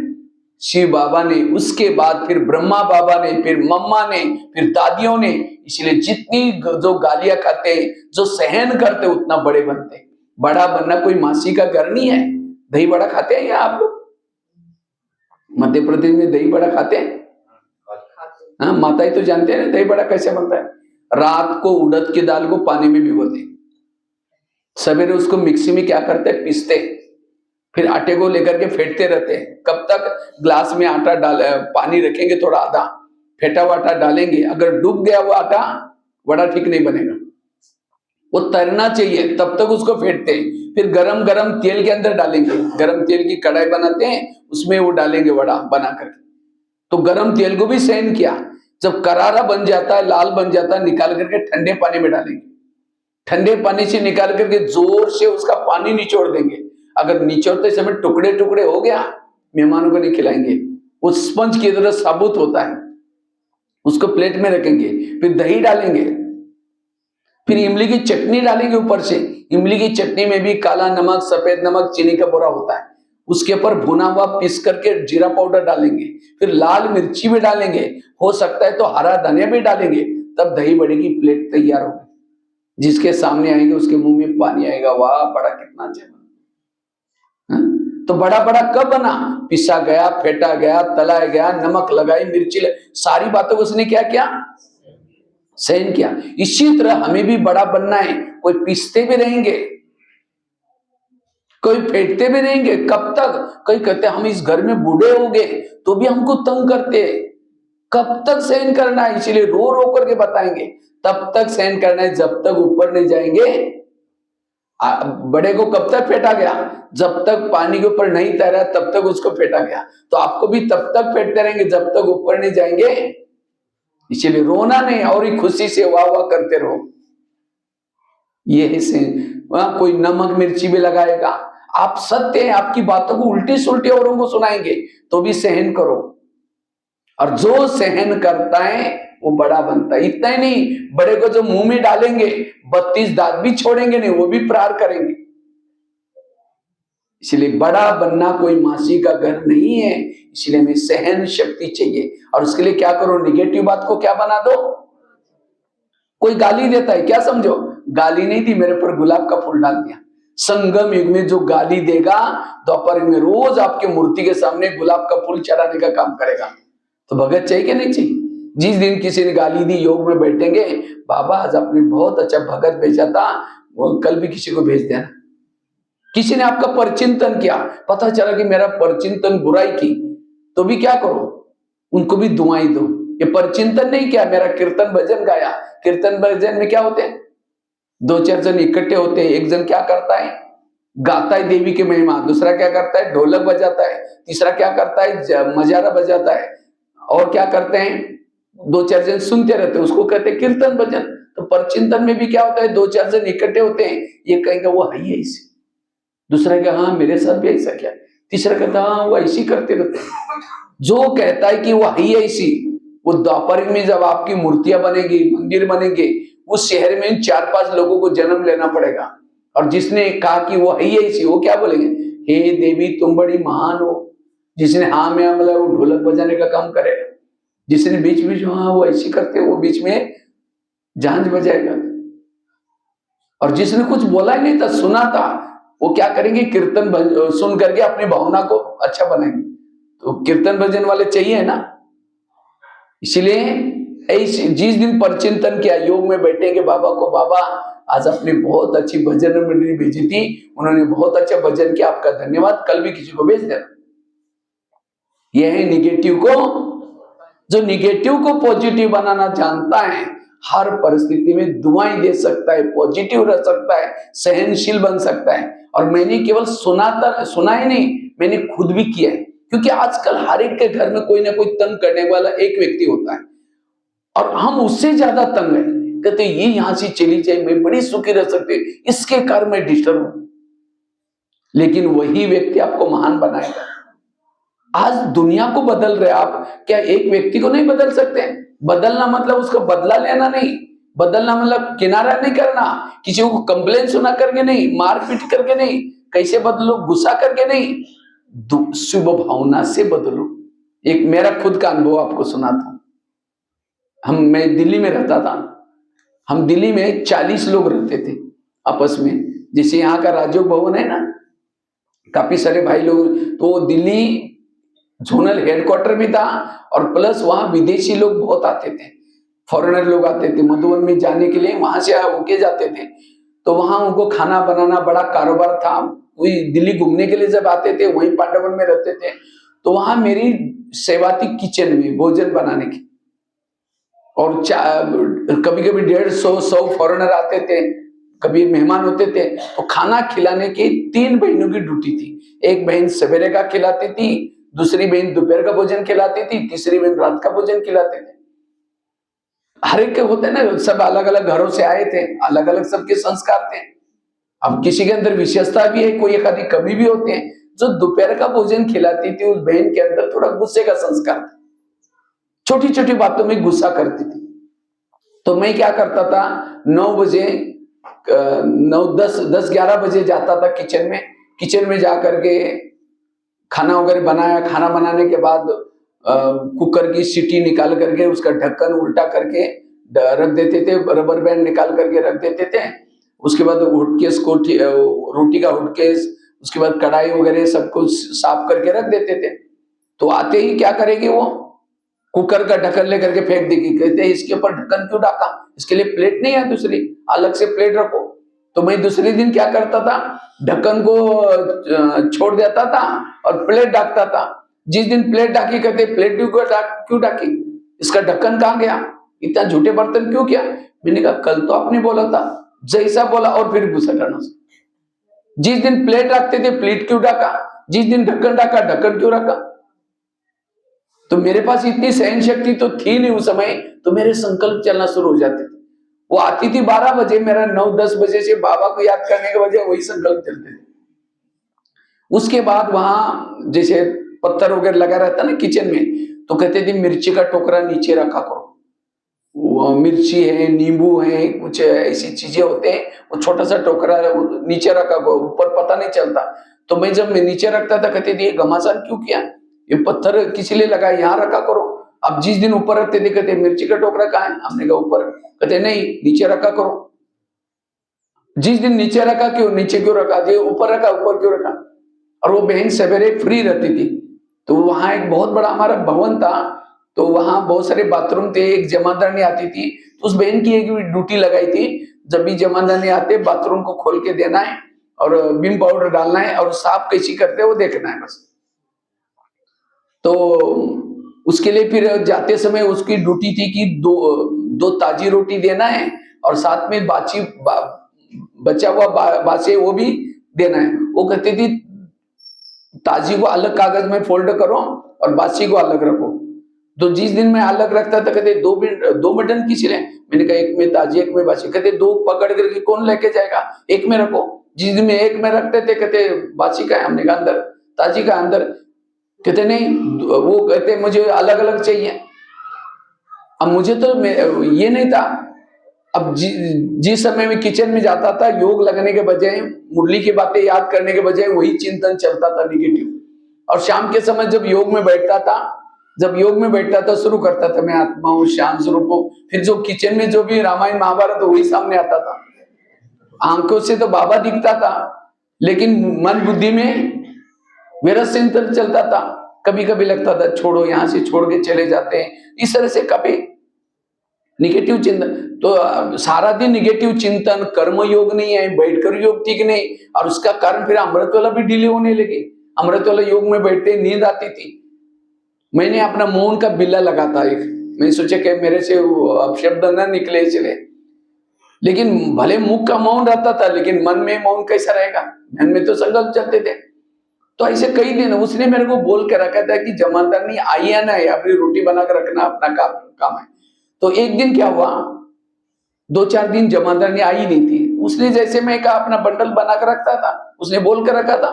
शिव बाबा ने, उसके बाद फिर ब्रह्मा बाबा ने, फिर मम्मा ने, फिर दादियों ने। इसलिए जितनी जो गालियां खाते, जो सहन करते, उतना बड़े बनते। बड़ा बनना कोई मासी का घर नहीं है। दही बड़ा खाते हैं या आप लोग मध्य प्रदेश में दही बड़ा खाते हैं? हाँ, माता ही तो जानते हैं ना दही बड़ा कैसे बनता है। रात को उड़द की दाल को पानी में भिगोते, सवेरे उसको मिक्सी में क्या करते हैं, पीसते, फिर आटे को लेकर के फेंटते रहते हैं। कब तक, ग्लास में आटा डाल, पानी रखेंगे थोड़ा आधा, फेंटा हुआ आटा डालेंगे, अगर डूब गया वो आटा बड़ा ठीक नहीं बनेगा, वो तैरना चाहिए, तब तक उसको फेंटते हैं। फिर गरम गरम तेल के अंदर डालेंगे, गरम तेल की कढ़ाई बनाते हैं, उसमें वो डालेंगे वड़ा बना करके। तो गरम तेल को भी सहन किया, जब करारा बन जाता है, लाल बन जाता है, निकाल करके ठंडे पानी में डालेंगे, ठंडे पानी से निकाल करके जोर से उसका पानी निचोड़ देंगे। अगर निचोड़ते समय टुकड़े टुकड़े हो गया, मेहमानों को नहीं खिलाएंगे, वो स्पंज की तरह साबुत होता है, उसको प्लेट में रखेंगे। फिर दही डालेंगे, फिर इमली की चटनी डालेंगे ऊपर से। इमली की चटनी में भी काला नमक, सफेद नमक, चीनी का बोरा होता है, उसके ऊपर भुना हुआ पीस करके जीरा पाउडर डालेंगे, फिर लाल मिर्ची भी डालेंगे, हो सकता है तो हरा धनिया भी डालेंगे। तब दही बड़े की प्लेट तैयार होगी, जिसके सामने आएंगे उसके मुंह में पानी आएगा, वाह बड़ा कितना अच्छा बना। तो बड़ा बड़ा कब बना, पिसा गया, फेंटा गया, तलाया गया, नमक लगाई, मिर्ची सारी बातों को उसने क्या किया, सहन किया। इसी तरह हमें भी बड़ा बनना है। कोई पीसते भी रहेंगे, कोई फेंटते भी रहेंगे, कब तक, कोई कहते हम इस घर में बूढ़े हो गए तो भी हमको तंग करते, कब तक सहन करना है। इसीलिए रो रो करके बताएंगे, तब तक सहन करना है जब तक ऊपर नहीं जाएंगे। बड़े को कब तक फेंटा गया, जब तक पानी के ऊपर नहीं तैरा तब तक उसको फेंटा गया। तो आपको भी तब तक फेंटते रहेंगे जब तक ऊपर नहीं जाएंगे। इसीलिए रोना नहीं, और ही खुशी से वाह वाह करते रहो। ये है वहां कोई नमक मिर्ची भी लगाएगा, आप सत्य हैं, आपकी बातों को उल्टी सुल्टी औरों को सुनाएंगे तो भी सहन करो। और जो सहन करता है वो बड़ा बनता है। इतना ही नहीं, बड़े को जो मुंह में डालेंगे 32 दांत भी छोड़ेंगे नहीं, वो भी प्रहार करेंगे। इसलिए बड़ा बनना कोई मासी का घर नहीं है। इसलिए हमें सहन शक्ति चाहिए। और उसके लिए क्या करो, निगेटिव बात को क्या बना दो। कोई गाली देता है, क्या समझो गाली नहीं दी, मेरे पर गुलाब का फूल डाल दिया। संगम युग में जो गाली देगा, दोपहर में रोज आपके मूर्ति के सामने गुलाब का फूल चढ़ाने का काम करेगा। तो भगत चाहिए कि नहीं चाहिए। जिस दिन किसी ने गाली दी, योग में बैठेंगे, बाबा आज आपने बहुत अच्छा भगत भेजा था, वो कल भी किसी को भेज देना। किसी ने आपका परचिंतन किया, पता चला कि मेरा परचिंतन बुराई की, तो भी क्या करो, उनको भी दुआएं दो। ये परचिंतन नहीं किया, मेरा कीर्तन भजन गाया। कीर्तन भजन में क्या होते हैं, 2-4 जन इकट्ठे होते हैं। एक जन क्या करता है, गाता है देवी की महिमा, दूसरा क्या करता है, ढोलक बजाता है, तीसरा क्या करता है, मजारा बजाता है, और क्या करते हैं, 2-4 जन सुनते रहते हैं, उसको कहते हैं कीर्तन भजन। तो परचिंतन में भी क्या होता है, 2-4 जन इकट्ठे होते हैं, ये कहेंगे वो है ही ऐसी, दूसरा क्या, हाँ मेरे साथ भी ऐसा क्या, तीसरा कहता हाँ वो ऐसी करते रहते हैं। जो कहता है कि वो है ही ऐसी, वो द्वापर में जब आपकी मूर्तियां बनेगी, मंदिर बनेंगे, उस शहर में 4-5 लोगों को जन्म लेना पड़ेगा। और जिसने कहा कि वो है ही ऐसी, वो क्या बोलेंगे, हे देवी तुम बड़ी महान हो। जिसने हाँ में मतलब वो ढोलक बजाने का काम करेगा। जिसने बीच बीच में हाँ वो ऐसी करते वो बीच में झांझ बजाएगा, और जिसने कुछ बोला ही नहीं था, सुना था, वो क्या करेंगे, कीर्तन सुन करके अपनी भावना को अच्छा बनाएंगे। तो कीर्तन भजन वाले चाहिए ना। इसलिए जिस दिन परचिंतन किया, योग में बैठेंगे बाबा को, बाबा आज अपनी बहुत अच्छी भजन मंडली भेजी थी, उन्होंने बहुत अच्छा भजन किया, आपका धन्यवाद, कल भी किसी को भेज देना। यह है निगेटिव को, जो निगेटिव को पॉजिटिव बनाना जानता है, हर परिस्थिति में दुआएं दे सकता है, पॉजिटिव रह सकता है, सहनशील बन सकता है। और मैंने केवल सुना ही नहीं, मैंने खुद भी किया है, क्योंकि आजकल हर एक के घर में कोई ना कोई तंग करने वाला एक व्यक्ति होता है, और हम उससे ज्यादा तंग है, कहते ये यहां से चली जाए, मैं बड़ी सुखी रह सकती, इसके कारण मैं डिस्टर्ब हूं। लेकिन वही व्यक्ति आपको महान बनाएगा। आज दुनिया को बदल रहे आप, क्या एक व्यक्ति को नहीं बदल सकते? बदलना मतलब उसका बदला लेना नहीं, बदलना मतलब किनारा नहीं करना, किसी को कंप्लेन सुना करके नहीं, मारपीट करके नहीं, कैसे बदलो, गुस्सा करके नहीं, शुभ भावना से बदलो। एक मेरा खुद का अनुभव आपको सुनाता हूं। मैं दिल्ली में रहता था, हम दिल्ली में 40 लोग रहते थे आपस में, जैसे यहाँ का राजयोग भवन है ना, काफी सारे भाई लोग, तो दिल्ली जोनल हेडक्वार्टर भी था, और प्लस वहां विदेशी लोग बहुत आते थे, फॉरेनर लोग आते थे मधुबन में जाने के लिए, वहां से होके जाते थे। तो वहां उनको खाना बनाना बड़ा कारोबार था। वही दिल्ली घूमने के लिए जब आते थे, वहीं पांडवन में रहते थे, तो वहां मेरी सेवा थी किचन में भोजन बनाने की। और कभी कभी 150-100 फॉरेनर आते थे, कभी मेहमान होते थे, तो खाना खिलाने की 3 बहनों की ड्यूटी थी। एक बहन सवेरे का खिलाती थी, दूसरी बहन दोपहर का भोजन खिलाती थी, तीसरी बहन रात का भोजन खिलाते थे। हर एक के होते ना, सब अलग अलग घरों से आए थे, अलग अलग सबके संस्कार थे। अब किसी के अंदर विशेषता भी है, कोई एक आधी कमी भी होते हैं। जो दोपहर का भोजन खिलाती थी, उस बहन के अंदर थोड़ा गुस्से का संस्कार था, छोटी छोटी बातों में गुस्सा करती थी। तो मैं क्या करता था, 9 बजे 10-11 बजे जाता था किचन में जाकर के खाना वगैरह बनाया। खाना बनाने के बाद कुकर की सीटी निकाल करके उसका ढक्कन उल्टा करके रख देते थे, रबर बैंड निकाल करके रख देते थे। उसके बाद हुटकेस को, रोटी का हुटकेस, उसके बाद कढ़ाई वगैरह सब कुछ साफ करके रख देते थे। तो आते ही क्या करेगी वो, कुकर का ढक्कन लेकर के फेंक देगी, कहते हैं इसके ऊपर ढक्कन क्यों ढका, इसके लिए प्लेट नहीं है दूसरी, अलग से प्लेट रखो। तो मैं दूसरे दिन क्या करता था, ढक्कन को छोड़ देता था और प्लेट ढकता था। जिस दिन प्लेट ढकी, कहते प्लेट क्यों ढकी, इसका ढक्कन कहाँ गया, इतना झूठे बर्तन क्यों किया। मैंने कहा कल तो आपने बोला था, जैसा बोला, और फिर गुस्सा करना। जिस दिन प्लेट रखते थे प्लेट क्यों ढका, जिस दिन ढक्कन ढका ढक्कन क्यों रखा। तो मेरे पास इतनी सहन शक्ति तो थी नहीं उस समय, तो मेरे संकल्प चलना शुरू हो जाते थे। वो आती थी 12 बजे, मेरा 9-10 बजे से बाबा को याद करने के वजह वही संकल्प चलते थे। उसके बाद वहां जैसे पत्थर वगैरह लगा रहता ना किचन में, तो कहते थे मिर्ची का टोकरा नीचे रखा करो। मिर्ची है, नींबू है, कुछ ऐसी चीजें होते हैं, वो छोटा सा टोकरा नीचे रखा करो, ऊपर पता नहीं चलता। तो मैं जब नीचे रखता था, कहते थे ये घमासान क्यों किया, ये पत्थर किस लिए लगा, यहाँ रखा करो। अब जिस दिन ऊपर रखते थे, कहते मिर्ची का टोकरा कहाँ है, हमने कहा ऊपर, कहते नहीं नीचे रखा करो। जिस दिन नीचे रखा, क्यों नीचे क्यों रखा, ऊपर रखा, ऊपर क्यों रखा। और वो बहन सवेरे फ्री रहती थी, तो वहां एक बहुत बड़ा हमारा भवन था, तो वहां बहुत सारे बाथरूम थे। एक जमादारनी आती थी, तो उस बहन की एक ड्यूटी लगाई थी, जब भी जमादारनी आते बाथरूम को खोल के देना है और विम पाउडर डालना है और साफ कैसी करते हैं वो देखना है बस। तो उसके लिए फिर जाते समय उसकी ड्यूटी थी कि दो ताजी रोटी देना है और साथ में बचा हुआ बासे वो भी देना है। वो कहती थी ताजी को अलग कागज में फोल्ड करो और बासी को अलग रखो। तो जिस दिन मैं अलग रखता था, कहते 2 बटन किसी ने, मैंने कहा एक में ताजी एक में बासी। कहते 2 पकड़ करके कौन लेके जाएगा, एक में रखो। जिस दिन में एक में रखते थे, कहते बासी का है, हमने कहा अंदर, ताजी का अंदर। कहते नहीं, वो कहते मुझे अलग अलग चाहिए। अब मुझे तो ये नहीं था। अब जिस समय में किचन में जाता था, योग लगने के बजाय, मुरली की बातें याद करने के बजाय वही चिंतन चलता था निगेटिव। और शाम के समय जब योग में बैठता था, जब योग में बैठता था शुरू करता था मैं आत्मा हूँ, शांत स्वरूप हूँ, फिर जो किचन में जो भी रामायण महाभारत वही सामने आता था। आंखों से तो बाबा दिखता था, लेकिन मन बुद्धि में विरस चिंतन चलता था। कभी कभी लगता था छोड़ो, यहां से छोड़ के चले जाते हैं, इस तरह से कभी निगेटिव चिंतन। तो सारा दिन निगेटिव चिंतन, कर्म योग नहीं है, बैठकर योग ठीक नहीं, और उसका कारण फिर अमृत वाला भी डिले होने लगे। अमृत वाला योग में बैठते नींद आती थी। मैंने अपना मौन का बिल्ला लगा था एक, मैंने सोचा कि मेरे से अपशब्द न निकले चले, लेकिन भले मुख का मौन रहता था, लेकिन मन में मौन कैसा रहेगा, मन में तो संकल्प चलते थे। तो ऐसे कई दिन उसने मेरे को बोल के रखा था कि जमानदारनी आई है ना, अपनी रोटी बनाकर रखना, अपना काम है। तो एक दिन क्या हुआ, 2-4 दिन जमानदारनी आई नहीं थी। उसने जैसे मैं कहा अपना बंडल बनाकर रखता था, उसने बोल कर रखा था।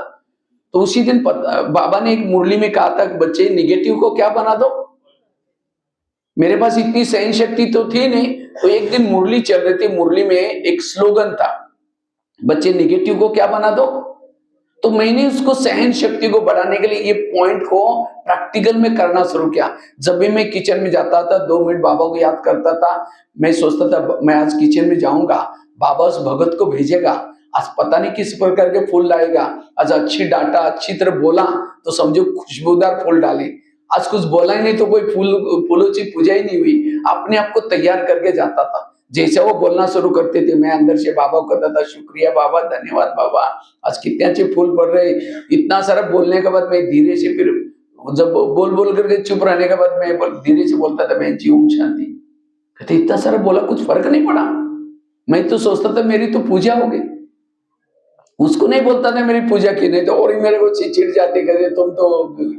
तो उसी दिन बाबा ने एक मुरली में कहा था, बच्चे निगेटिव को क्या बना दो। मेरे पास इतनी सहन शक्ति तो थी नहीं, तो एक दिन मुरली चल रही थी, मुरली में एक स्लोगन था, बच्चे निगेटिव को क्या बना दो। तो मैंने उसको सहन शक्ति को बढ़ाने के लिए ये पॉइंट को प्रैक्टिकल में करना शुरू किया। जब भी मैं किचन में जाता था 2 मिनट बाबा को याद करता था। मैं सोचता था मैं आज किचन में जाऊंगा, बाबा उस भगत को भेजेगा, आज पता नहीं किस प्रकार के फूल लाएगा, आज अच्छी डाटा अच्छी तरह बोला तो समझो खुशबूदार फूल डाले, आज कुछ बोला ही नहीं तो कोई फूलों की पूजा ही नहीं हुई। अपने आप को तैयार करके जाता था। जैसे वो बोलना शुरू करते थे, मैं अंदर से बाबा को कहता था, शुक्रिया बाबा, धन्यवाद बाबा, आज कितने अच्छे फूल पड़ रहे। इतना सारा बोलने के बाद मैं धीरे से, फिर जब बोल करके चुप रहने के बाद मैं धीरे से बोलता था, बहन जी ओम शांति। कहते इतना सारा बोला, कुछ फर्क नहीं पड़ा। मैं तो सोचता था मेरी तो पूजा हो गई। उसको नहीं बोलता था मेरी पूजा की, नहीं तो और ही मेरे को चिढ़ जाती, कहते तुम तो।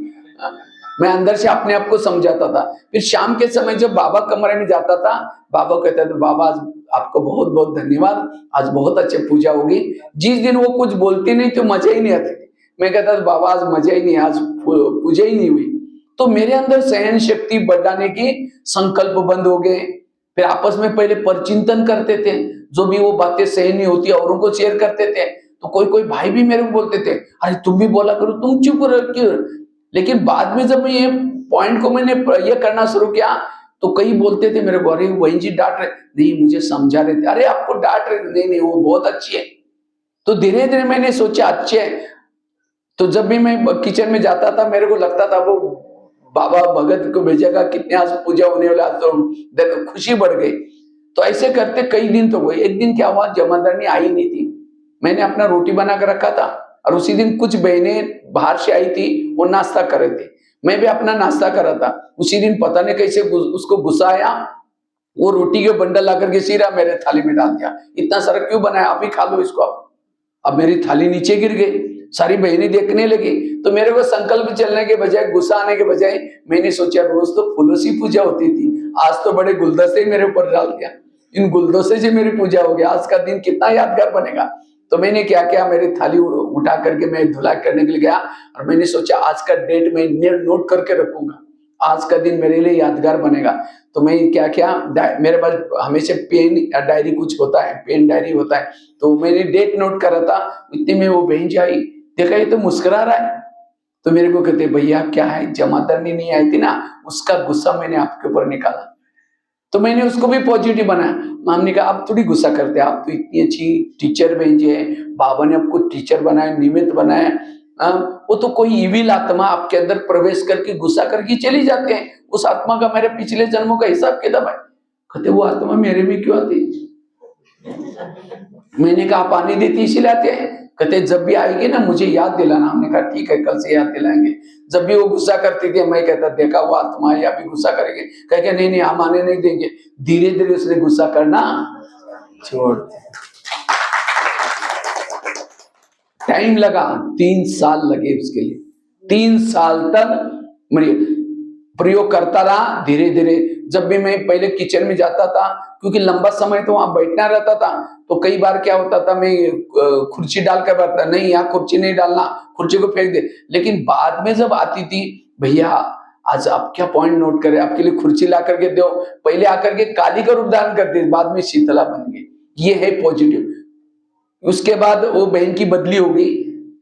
मैं अंदर से अपने आप को समझाता था। फिर शाम के समय जब बाबा कमरे में जाता था, बाबा कहता था, बाबा आज आपको बहुत बहुत धन्यवाद, आज बहुत अच्छी पूजा होगी। जिस दिन वो कुछ बोलते नहीं तो मजा ही नहीं आती थी। मैं कहता था बाबा आज मजा ही नहीं, आज पूजा ही नहीं हुई। तो मेरे अंदर सहन शक्ति बढ़ाने की संकल्प बंद हो गए। फिर आपस में पहले परचिंतन करते थे, जो भी वो बातें सहन नहीं होती औरों को शेयर करते थे। तो कोई कोई भाई भी मेरे को बोलते थे, अरे तुम भी बोला करो, तुम चुप रहो क्यों। लेकिन बाद में जब ये पॉइंट को मैंने ये करना शुरू किया, तो कई बोलते थे मेरे को, अरे वही जी डांट रहे, नहीं मुझे समझा रहे थे, अरे आपको डांट रहे, नहीं नहीं वो बहुत अच्छी है। तो धीरे धीरे मैंने सोचा अच्छे है। तो जब भी मैं किचन में जाता था, मेरे को लगता था वो बाबा भगत को भेजेगा, कितने आज पूजा होने वाला, तो खुशी बढ़ गई। तो ऐसे करते कई दिन तो हुए। एक दिन क्या हुआ, जमादारनी आई नहीं थी, मैंने अपना रोटी बना कर रखा था, और उसी दिन कुछ बहनें बाहर से आई थी, वो नाश्ता कर रहे थे, मैं भी अपना नाश्ता कर रहा था। उसी दिन पता नहीं कैसे उसको गुस्सा आया, वो रोटी के बंडल ला करके सीधा मेरे थाली में डाल दिया। इतना सारा क्यों बनाया, आप ही खा लो इसको। अब मेरी थाली नीचे गिर गई, सारी बहनें देखने लगी। तो मेरे को संकल्प चलने के बजाय, गुस्सा आने के बजाय, मैंने सोचा रोज तो फूलों से पूजा होती थी, आज तो बड़े गुलदस्ते मेरे ऊपर डाल दिया, इन गुलदस्ते से मेरी पूजा हो गया, आज का दिन कितना यादगार बनेगा। तो मैंने क्या किया, मेरी थाली उठा करके मैं धुलाई करने के लिए गया, और मैंने सोचा आज का डेट मैं नोट करके रखूंगा, आज का दिन मेरे लिए यादगार बनेगा। तो मैं क्या किया, मेरे पास हमेशा पेन या डायरी कुछ होता है, पेन डायरी होता है, तो मैंने डेट नोट करा था। इतने में वो बहन जी आई, देखा ये तो मुस्कुरा रहा है। तो मेरे को कहते, भैया क्या है, जमादारनी नहीं आई थी ना, उसका गुस्सा मैंने आपके ऊपर निकाला। तो मैंने उसको भी पॉजिटिव बनाया। माम ने कहा आप थोड़ी गुस्सा करते, आप तो इतनी अच्छी टीचर बहन जी है, बाबा ने आपको टीचर बनाया, निमित्त बनाया, वो तो कोई इविल आत्मा आपके अंदर प्रवेश करके गुस्सा करके चली जाते हैं, उस आत्मा का मेरे पिछले जन्मों का हिसाब किताब है। कहते वो आत्मा मेरे में क्यों आती। मैंने कहा आप आने देती इसीलिए आते हैं। कहते जब भी आएगी ना मुझे याद दिलाना। हमने कहा ठीक है, कल से याद दिलाएंगे। जब भी वो गुस्सा करती थी, मैं कहता देखा वो आत्मा या भी गुस्सा करेंगे, कह के नहीं नहीं हम आने नहीं देंगे। धीरे धीरे उसने गुस्सा करना छोड़ दिया। टाइम लगा, 3 साल लगे उसके लिए। 3 साल तक प्रयोग करता रहा धीरे धीरे। जब भी मैं पहले किचन में जाता था, क्योंकि लंबा समय तो वहां बैठना रहता था, तो कई बार क्या होता था, मैं कुर्सी डालकर बैठता, नहीं यहाँ कुर्सी नहीं डालना, कुर्सी को फेंक दे। लेकिन बाद में जब आती थी, भैया आज आप क्या पॉइंट नोट करें, आपके लिए कुर्सी ला करके दो। पहले आकर के काली का रूप धारण करती, बाद में शीतला बन गई। ये है पॉजिटिव। उसके बाद वो बहन की बदली हो गई,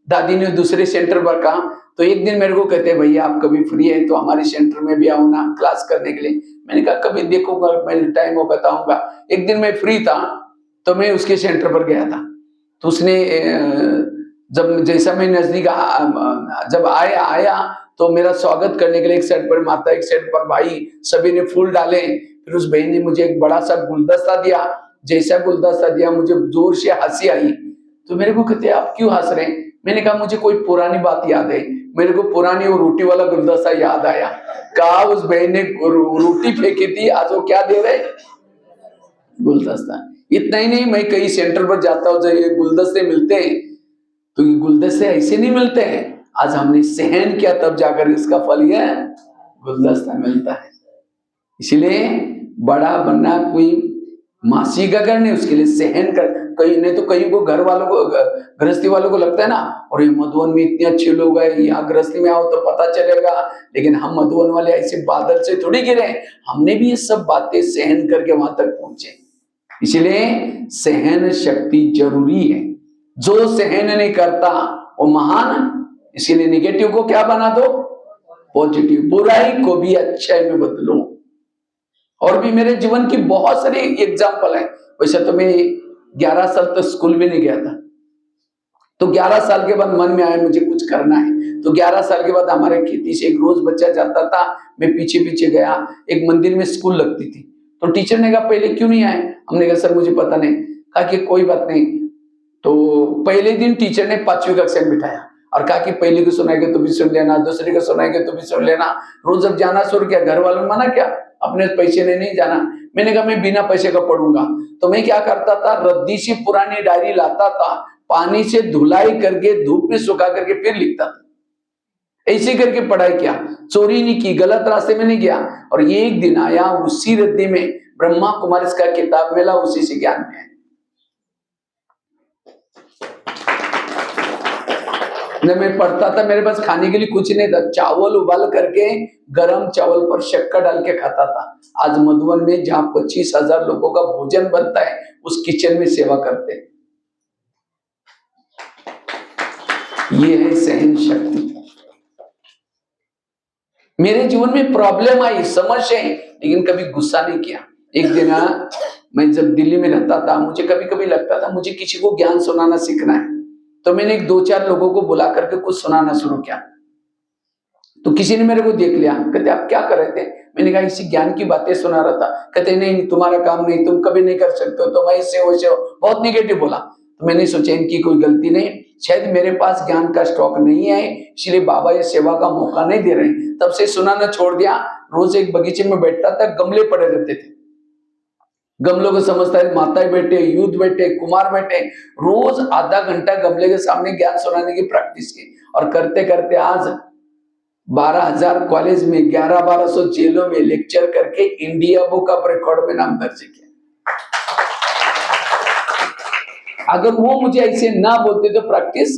दादी ने दूसरे सेंटर पर कहा, तो एक दिन मेरे को कहते हैं भैया आप कभी फ्री है तो हमारे सेंटर में भी आओ ना क्लास करने के लिए। मैंने कहा कभी देखूंगा, मैं टाइम हो बताऊंगा। एक दिन मैं फ्री था तो मैं उसके सेंटर पर गया था। तो उसने जब जैसा मैं नजदीक जब आया तो मेरा स्वागत करने के लिए एक साइड पर माता, एक साइड पर भाई, सभी ने फूल डाले। फिर उस बहन ने मुझे एक बड़ा सा गुलदस्ता दिया। जैसा गुलदस्ता दिया मुझे जोर से हंसी आई। तो मेरे को कहते आप क्यों हंस रहे हैं? मैंने कहा मुझे कोई पुरानी बात याद है। मेरे को पुरानी वो रोटी वाला गुलदस्ता याद आया। कहा उस बहन ने रोटी फेंकी थी, आज वो क्या दे रहे? गुलदस्ता। इतना ही नहीं, मैं कई सेंटर पर जाता हूँ, जब ये गुलदस्ते मिलते हैं तो ये गुलदस्ते ऐसे नहीं मिलते हैं। आज हमने सहन किया तब जाकर इसका फल ये गुलदस्ता मिलता है। इसलिए बड़ा बनना कोई मासी का घर नहीं, उसके लिए सहन कर। कहीं नहीं तो कहीं को घर वालों को, गृहस्थी वालों को लगता है ना, और ये मधुवन में इतने अच्छे लोग हैं, यहाँ गृहस्थी में आओ तो पता चलेगा। लेकिन हम मधुवन वाले ऐसे बादल से थोड़ी गिरे, हमने भी ये सब बातें सहन करके वहां तक पहुंचे। इसलिए सहन शक्ति जरूरी है। जो सहन नहीं करता वो महान। इसीलिए निगेटिव को क्या बना दो? पॉजिटिव। बुराई को भी अच्छाई में बदलो। और भी मेरे जीवन की बहुत सारी एग्जाम्पल है। वैसे तो मैं 11 साल तक स्कूल भी नहीं गया था, तो 11 साल के बाद मन में आया मुझे कुछ करना है। तो 11 साल के बाद हमारे खेती से एक रोज बच्चा जाता था, मैं पीछे पीछे गया। एक मंदिर में स्कूल लगती थी, तो टीचर ने कहा पहले क्यों नहीं आए? हमने कहा सर मुझे पता नहीं। कहा कि कोई बात नहीं। तो पहले दिन टीचर ने 5वीं कक्षा में बिठाया और कहा कि पहले को सुनाएंगे तो भी सुन लेना, दूसरे को सुनाएंगे तो भी सुन लेना। रोज जब जाना शुरू किया, घर वालों ने मना क्या, अपने पैसे ने नहीं जाना। मैंने कहा मैं बिना पैसे का पढ़ूंगा। तो मैं क्या करता था, रद्दी सी पुरानी डायरी लाता था, पानी से धुलाई करके धूप में सुखा करके फिर लिखता था। ऐसे करके पढ़ाई किया, चोरी नहीं की, गलत रास्ते में नहीं गया। और एक दिन आया, उसी रद्दी में ब्रह्मा कुमारी का किताब मिला, उसी से ज्ञान में। जब मैं पढ़ता था मेरे पास खाने के लिए कुछ नहीं था, चावल उबाल करके गरम चावल पर शक्कर डाल के खाता था। आज मधुबन में जहां 25,000 लोगों का भोजन बनता है, उस किचन में सेवा करते हैं। ये है सहन शक्ति। मेरे जीवन में प्रॉब्लम आई, समस्या है, लेकिन कभी गुस्सा नहीं किया। एक दिन मैं जब दिल्ली में रहता था, मुझे कभी कभी लगता था मुझे किसी को ज्ञान सुनाना सीखना है। तो मैंने एक 2-4 लोगों को बुला करके कुछ सुनाना शुरू किया। तो किसी ने मेरे को देख लिया, कहते आप क्या कर रहे थे? मैंने कहा इसी ज्ञान की बातें सुना रहा था। कहते नहीं तुम्हारा काम नहीं, तुम कभी नहीं कर सकते हो, तुम ऐसे हो वैसे हो, बहुत निगेटिव बोला। तो मैंने सोचा इनकी कोई गलती नहीं, शायद मेरे पास ज्ञान का स्टॉक नहीं है, इसलिए बाबा ये सेवा का मौका नहीं दे रहे। तब से सुनाना छोड़ दिया। रोज एक बगीचे में बैठता था, गमले पड़े रहते थे, गमलों को समझता है, माताएं बैठे, यूथ बैठे, कुमार बैठे, रोज आधा घंटा गमले के सामने ज्ञान सुनाने की प्रैक्टिस की। और करते करते आज 12,000 कॉलेज में, 1100-1200 जेलों में लेक्चर करके इंडिया बुक ऑफ रिकॉर्ड में नाम दर्ज किया। अगर वो मुझे ऐसे ना बोलते तो प्रैक्टिस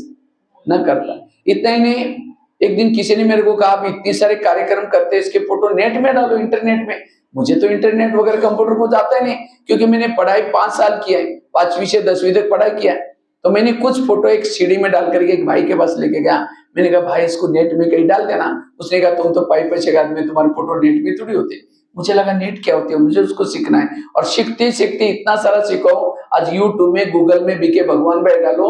ना करता। इतना ही नहीं, एक दिन किसी ने मेरे को कहा आप इतने सारे कार्यक्रम करते हैं, इसके फोटो नेट में डालो, इंटरनेट में। मुझे तो इंटरनेट वगैरह कंप्यूटर को जाता ही नहीं, क्योंकि मैंने पढ़ाई 5 साल किया है, 5वीं से 10वीं तक पढ़ाई किया है। तो मैंने कुछ फोटो एक सीडी में डाल करके एक भाई के पास लेके गया। मैंने कहा भाई इसको नेट में कहीं डाल देना। उसने कहा तुम तो पैसे का आदमी, तुम्हारे फोटो नेट में थोड़ी होते। मुझे लगा नेट क्या होती है, मुझे उसको सीखना है। और सीखते सीखते इतना सारा सीखो, आज यूट्यूब में, गूगल में बीके भगवान भाई डालो,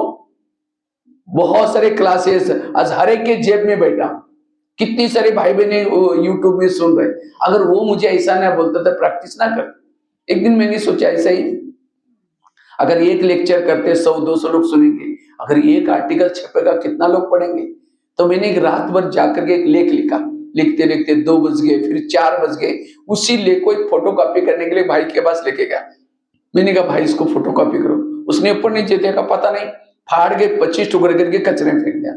बहुत सारे क्लासेस आज हर एक के जेब में बैठा। कितनी सारे भाई बहने यूट्यूब में सुन रहे। अगर वो मुझे ऐसा ना बोलता था प्रैक्टिस ना कर। एक दिन मैंने सोचा ऐसा ही, अगर एक लेक्चर करते 100-200 लोग सुनेंगे, अगर एक आर्टिकल छपेगा कितना लोग पढ़ेंगे। तो मैंने एक रात भर जाकर के एक लेख लिखा। लिखते लिखते 2 बज गए, फिर 4 बज गए। उसी लेख को एक फोटो कॉपी करने के लिए भाई के पास लेके गया। मैंने कहा भाई इसको फोटो कॉपी करो। उसने ऊपर नीचे देखा, पता नहीं, फाड़ के 25 टुकड़े करके कचरे में फेंक दिया।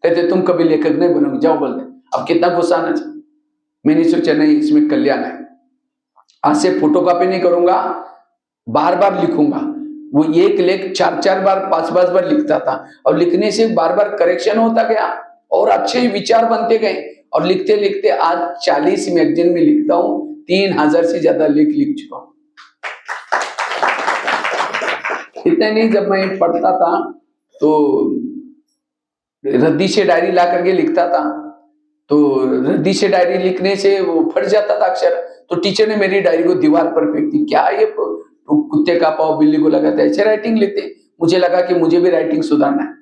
कहते तुम कभी लेखक नहीं बनोगे, जाओ बोल दे। अब कितना गुस्सा आना चाहिए। मैंने सोचा नहीं, इसमें कल्याण है, आज से फोटो कॉपी नहीं करूंगा, बार बार लिखूंगा। वो एक लेख 4-4 बार, 5-5 बार लिखता था, और लिखने से बार बार करेक्शन होता गया और अच्छे विचार बनते गए। और लिखते लिखते आज 40 मैगजीन में लिखता हूं, 3000 से ज्यादा लेख लिख चुका हूं। इतने नहीं, जब मैं पढ़ता था तो रद्दी से डायरी ला करके लिखता था, तो रद्दी से डायरी लिखने से वो फट जाता था अक्षर, तो टीचर ने मेरी डायरी को दीवार पर फेंक दी। क्या ये कुत्ते का पाँव बिल्ली को लगाता है, ऐसे राइटिंग लेते। मुझे लगा कि मुझे भी राइटिंग सुधारना है,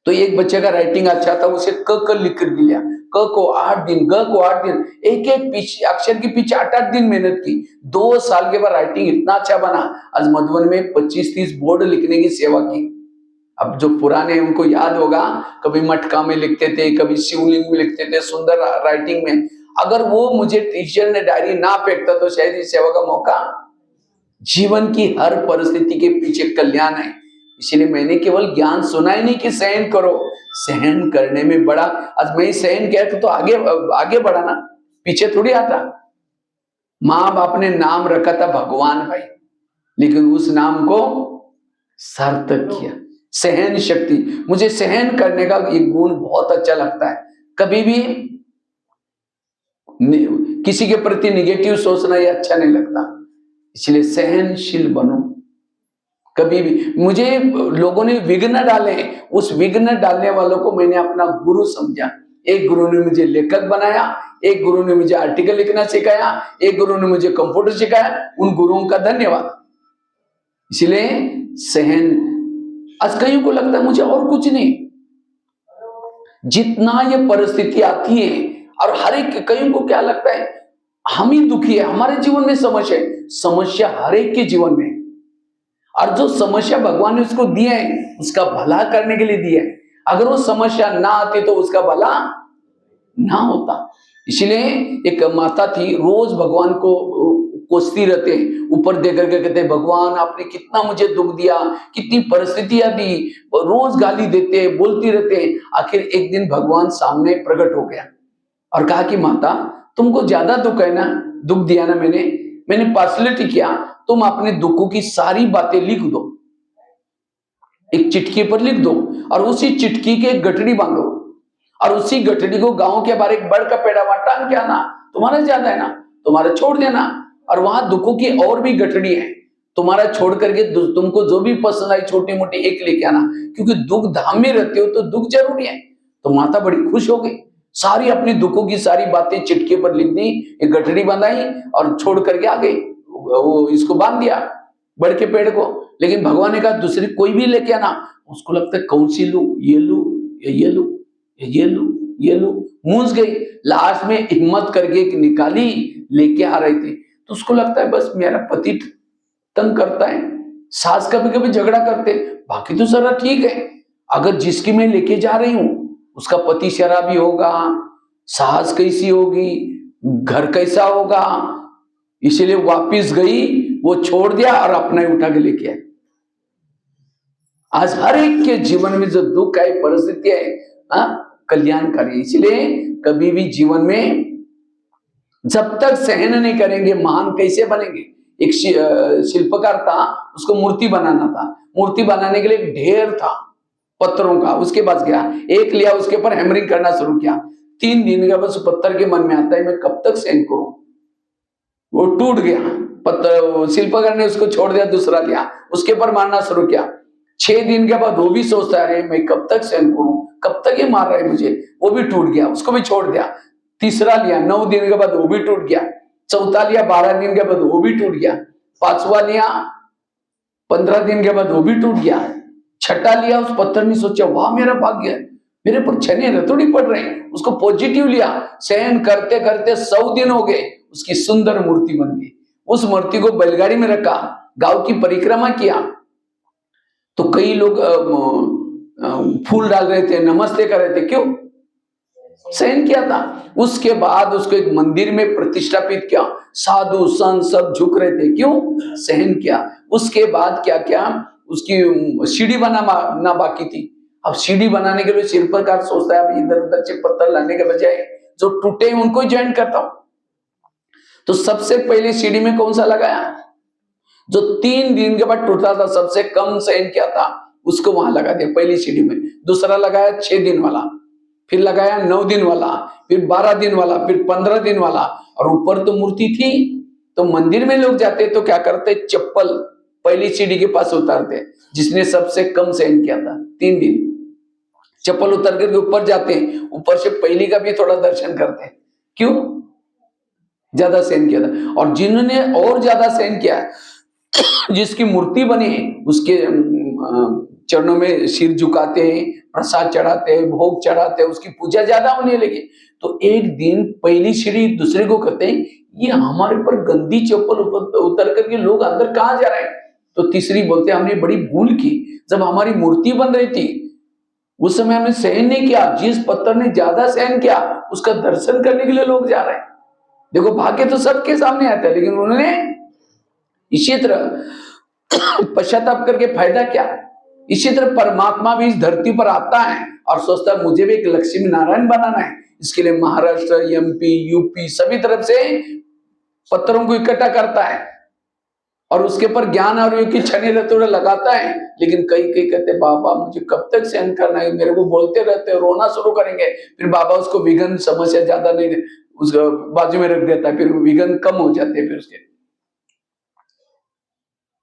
तो एक बच्चे का राइटिंग अच्छा था, उसे क लिख कर लिया, क को 8 दिन, ग को 8 दिन, एक एक अक्षर के पीछे 8-8 दिन मेहनत की। 2 साल के बाद राइटिंग इतना अच्छा बना, आज मधुबन में 25-30 बोर्ड लिखने की सेवा की। अब जो पुराने उनको याद होगा, कभी मटका में लिखते थे, कभी शिवलिंग में लिखते थे, सुंदर राइटिंग में। अगर वो मुझे टीचर ने डायरी ना फेंकता तो शायद इस सेवा का मौका। जीवन की हर परिस्थिति के पीछे कल्याण है, इसलिए मैंने केवल ज्ञान सुना ही नहीं कि सहन करो, सहन करने में बड़ा। आज मैं सहन किया तो आगे आगे बढ़ा ना, पीछे थोड़ी आता। माँ बाप ने नाम रखा था भगवान भाई, लेकिन उस नाम को सार्थक किया। सहन शक्ति, मुझे सहन करने का एक गुण बहुत अच्छा लगता है। कभी भी किसी के प्रति निगेटिव सोचना ये अच्छा नहीं लगता, इसलिए सहनशील बनो। कभी भी मुझे लोगों ने विघ्न डाले, उस विघ्न डालने वालों को मैंने अपना गुरु समझा। एक गुरु ने मुझे लेखक बनाया, एक गुरु ने मुझे आर्टिकल लिखना सिखाया, एक गुरु ने मुझे कंप्यूटर सिखाया, उन गुरुओं का धन्यवाद। इसलिए सहन, आज कईयों को लगता है मुझे और कुछ नहीं, जितना ये परिस्थिति आती है, और हर एक, कईयों को क्या लगता है हम ही दुखी है, हमारे जीवन में समस्या है। समस्या हर एक के जीवन में, और जो समस्या भगवान ने उसको दिया है उसका भला करने के लिए दिया है। अगर वो समस्या ना आती तो उसका भला ना होता। इसलिए एक माता थी, रोज भगवान को कोसती रहते, ऊपर देकर के कहते भगवान आपने कितना मुझे दुख दिया, कितनी परिस्थितियां दी, रोज गाली देते, बोलती रहते। आखिर एक दिन भगवान सामने प्रकट हो गया और कहा कि माता तुमको ज्यादा दुख है ना, दुख दिया ना मैंने पार्सलिटी किया, तुम अपने दुखों की सारी बातें लिख दो, एक चिटकी पर लिख दो, और उसी चिटकी के एक गठड़ी बांधो, और उसी गठड़ी को गांव के बाहर एक बड़ का पेड़ा वहां टांग के आना। तुम्हारा ज्यादा है ना, तुम्हारा छोड़ देना, और वहां दुखों की और भी गठड़ी है, तुम्हारा छोड़ करके तुमको जो भी पसंद आई छोटी मोटी एक लेके आना, क्योंकि दुख धाम में रहते हो तो दुख जरूरी है। तो माता बड़ी खुश हो गई, सारी अपनी दुखों की सारी बातें चिटके पर लिख दी, एक गठड़ी बंधाई और छोड़ करके आ गई। वो इसको बांध दिया बड़ के पेड़ को, लेकिन भगवान ने कहा दूसरी कोई भी लेके आना। उसको लगता है कौन सी लू, ये लू, ये लू, ये लू, ये लू, मूंझ गई। लास्ट में हिम्मत करके एक निकाली, लेके आ रही थी, तो उसको लगता है बस मेरा पति तंग करता है, सास कभी कभी झगड़ा करते, बाकी तो सारा ठीक है। अगर जिसकी मैं लेके जा रही हूं उसका पति शराबी होगा, सास कैसी होगी, घर कैसा होगा, इसीलिए वापिस गई, वो छोड़ दिया और अपना ही उठा के लेके आए। आज हर एक के जीवन में जो दुख है, परिस्थिति है, कल्याणकारी। इसलिए कभी भी जीवन में जब तक सहन नहीं करेंगे महान कैसे बनेंगे। एक शिल्पकार था, उसको मूर्ति बनाना था, मूर्ति बनाने के लिए एक ढेर था पत्थरों का, उसके पास गया, एक लिया, उसके ऊपर हैमरिंग करना शुरू किया। 3 दिन के बाद उस पत्थर के मन में आता है मैं कब तक सहन करूं, वो टूट गया पत्थर। शिल्पकार ने उसको छोड़ दिया, दूसरा लिया, उसके ऊपर मारना शुरू किया। 6 दिन के बाद वो भी सोचता है मैं कब तक सहन करूं, कब तक ये मार रहा है मुझे, वो भी टूट गया, उसको भी छोड़ दिया। तीसरा लिया, 9 दिन के बाद वो भी टूट गया। चौथा लिया, 12 दिन के बाद वो भी टूट गया। 5वां लिया, 15 दिन के बाद वो भी टूट गया। छठा लिया, उस पत्थर ने सोचा वाह मेरा भाग्य, मेरे पर छने रतोड़ी पड़ रहे हैं, उसको पॉजिटिव लिया। सहन करते करते 100 दिन हो गए, उसकी सुंदर मूर्ति बन गई। उस मूर्ति को बैलगाड़ी में रखा, गांव की परिक्रमा किया, तो कई लोग फूल डाल रहे थे, नमस्ते कर रहे थे, क्यों? सहन किया था। उसके बाद उसको एक मंदिर में प्रतिष्ठापित किया, साधु संत सब झुक रहे थे, क्यों? सहन किया। उसके बाद क्या किया, उसकी सीढ़ी बनाना बाकी थी। अब सीढ़ी बनाने के लिए शिल्पकार सोचता है अब इधर उधर से पत्थर लाने के बजाय जो टूटे उनको ज्वाइन करता हूं। तो सबसे पहले सीढ़ी में कौन सा लगाया, जो 3 दिन के बाद टूटा था, सबसे कम सहन किया था, उसको वहां लगा दिया पहली सीढ़ी में। दूसरा लगाया 6 दिन वाला, फिर लगाया 9 दिन वाला, फिर 12 दिन वाला, फिर 15 दिन वाला। और ऊपर तो मूर्ति थी, तो मंदिर में लोग जाते तो क्या करते, चप्पल पहली सीढ़ी के पास उतारते, जिसने सबसे कम सहन किया था 3 दिन। चप्पल उतर करके ऊपर जाते हैं, ऊपर से पहली का भी थोड़ा दर्शन करते हैं। क्यों? ज्यादा सहन किया था। और जिन्होंने और ज्यादा सहन किया, जिसकी मूर्ति बनी उसके चरणों में सिर झुकाते हैं, प्रसाद चढ़ाते हैं, भोग चढ़ाते हैं, उसकी पूजा ज्यादा होने लगी। तो एक दिन पहली सीढ़ी दूसरे को कहते हैं, ये हमारे ऊपर गंदी चप्पल उतर करके लोग अंदर कहाँ जा रहे हैं? तो तीसरी बोलते हैं, हमने बड़ी भूल की, जब हमारी मूर्ति बन रही थी उस समय हमने सहन नहीं किया, जिस पत्थर ने ज्यादा सहन किया उसका दर्शन करने के लिए लोग जा रहे हैं। देखो, भाग्य तो सबके सामने आता है, लेकिन उन्होंने इसी तरह पश्चाताप करके फायदा क्या? इसी तरह परमात्मा भी इस धरती पर आता है और सोचता है मुझे भी एक लक्ष्मी नारायण बनाना है। इसके लिए महाराष्ट्र, एमपी, यूपी सभी तरफ से पत्थरों को इकट्ठा करता है और उसके ऊपर ज्ञान और योग की छनी रतोड़े लगाता है। लेकिन कई कहते बाबा मुझे कब तक सहन करना है, मेरे को बोलते रहते, रोना शुरू करेंगे, फिर बाबा उसको विघन समस्या ज्यादा नहीं उस बाजू में रख देता है, फिर विघन कम हो जाते हैं फिर उसके।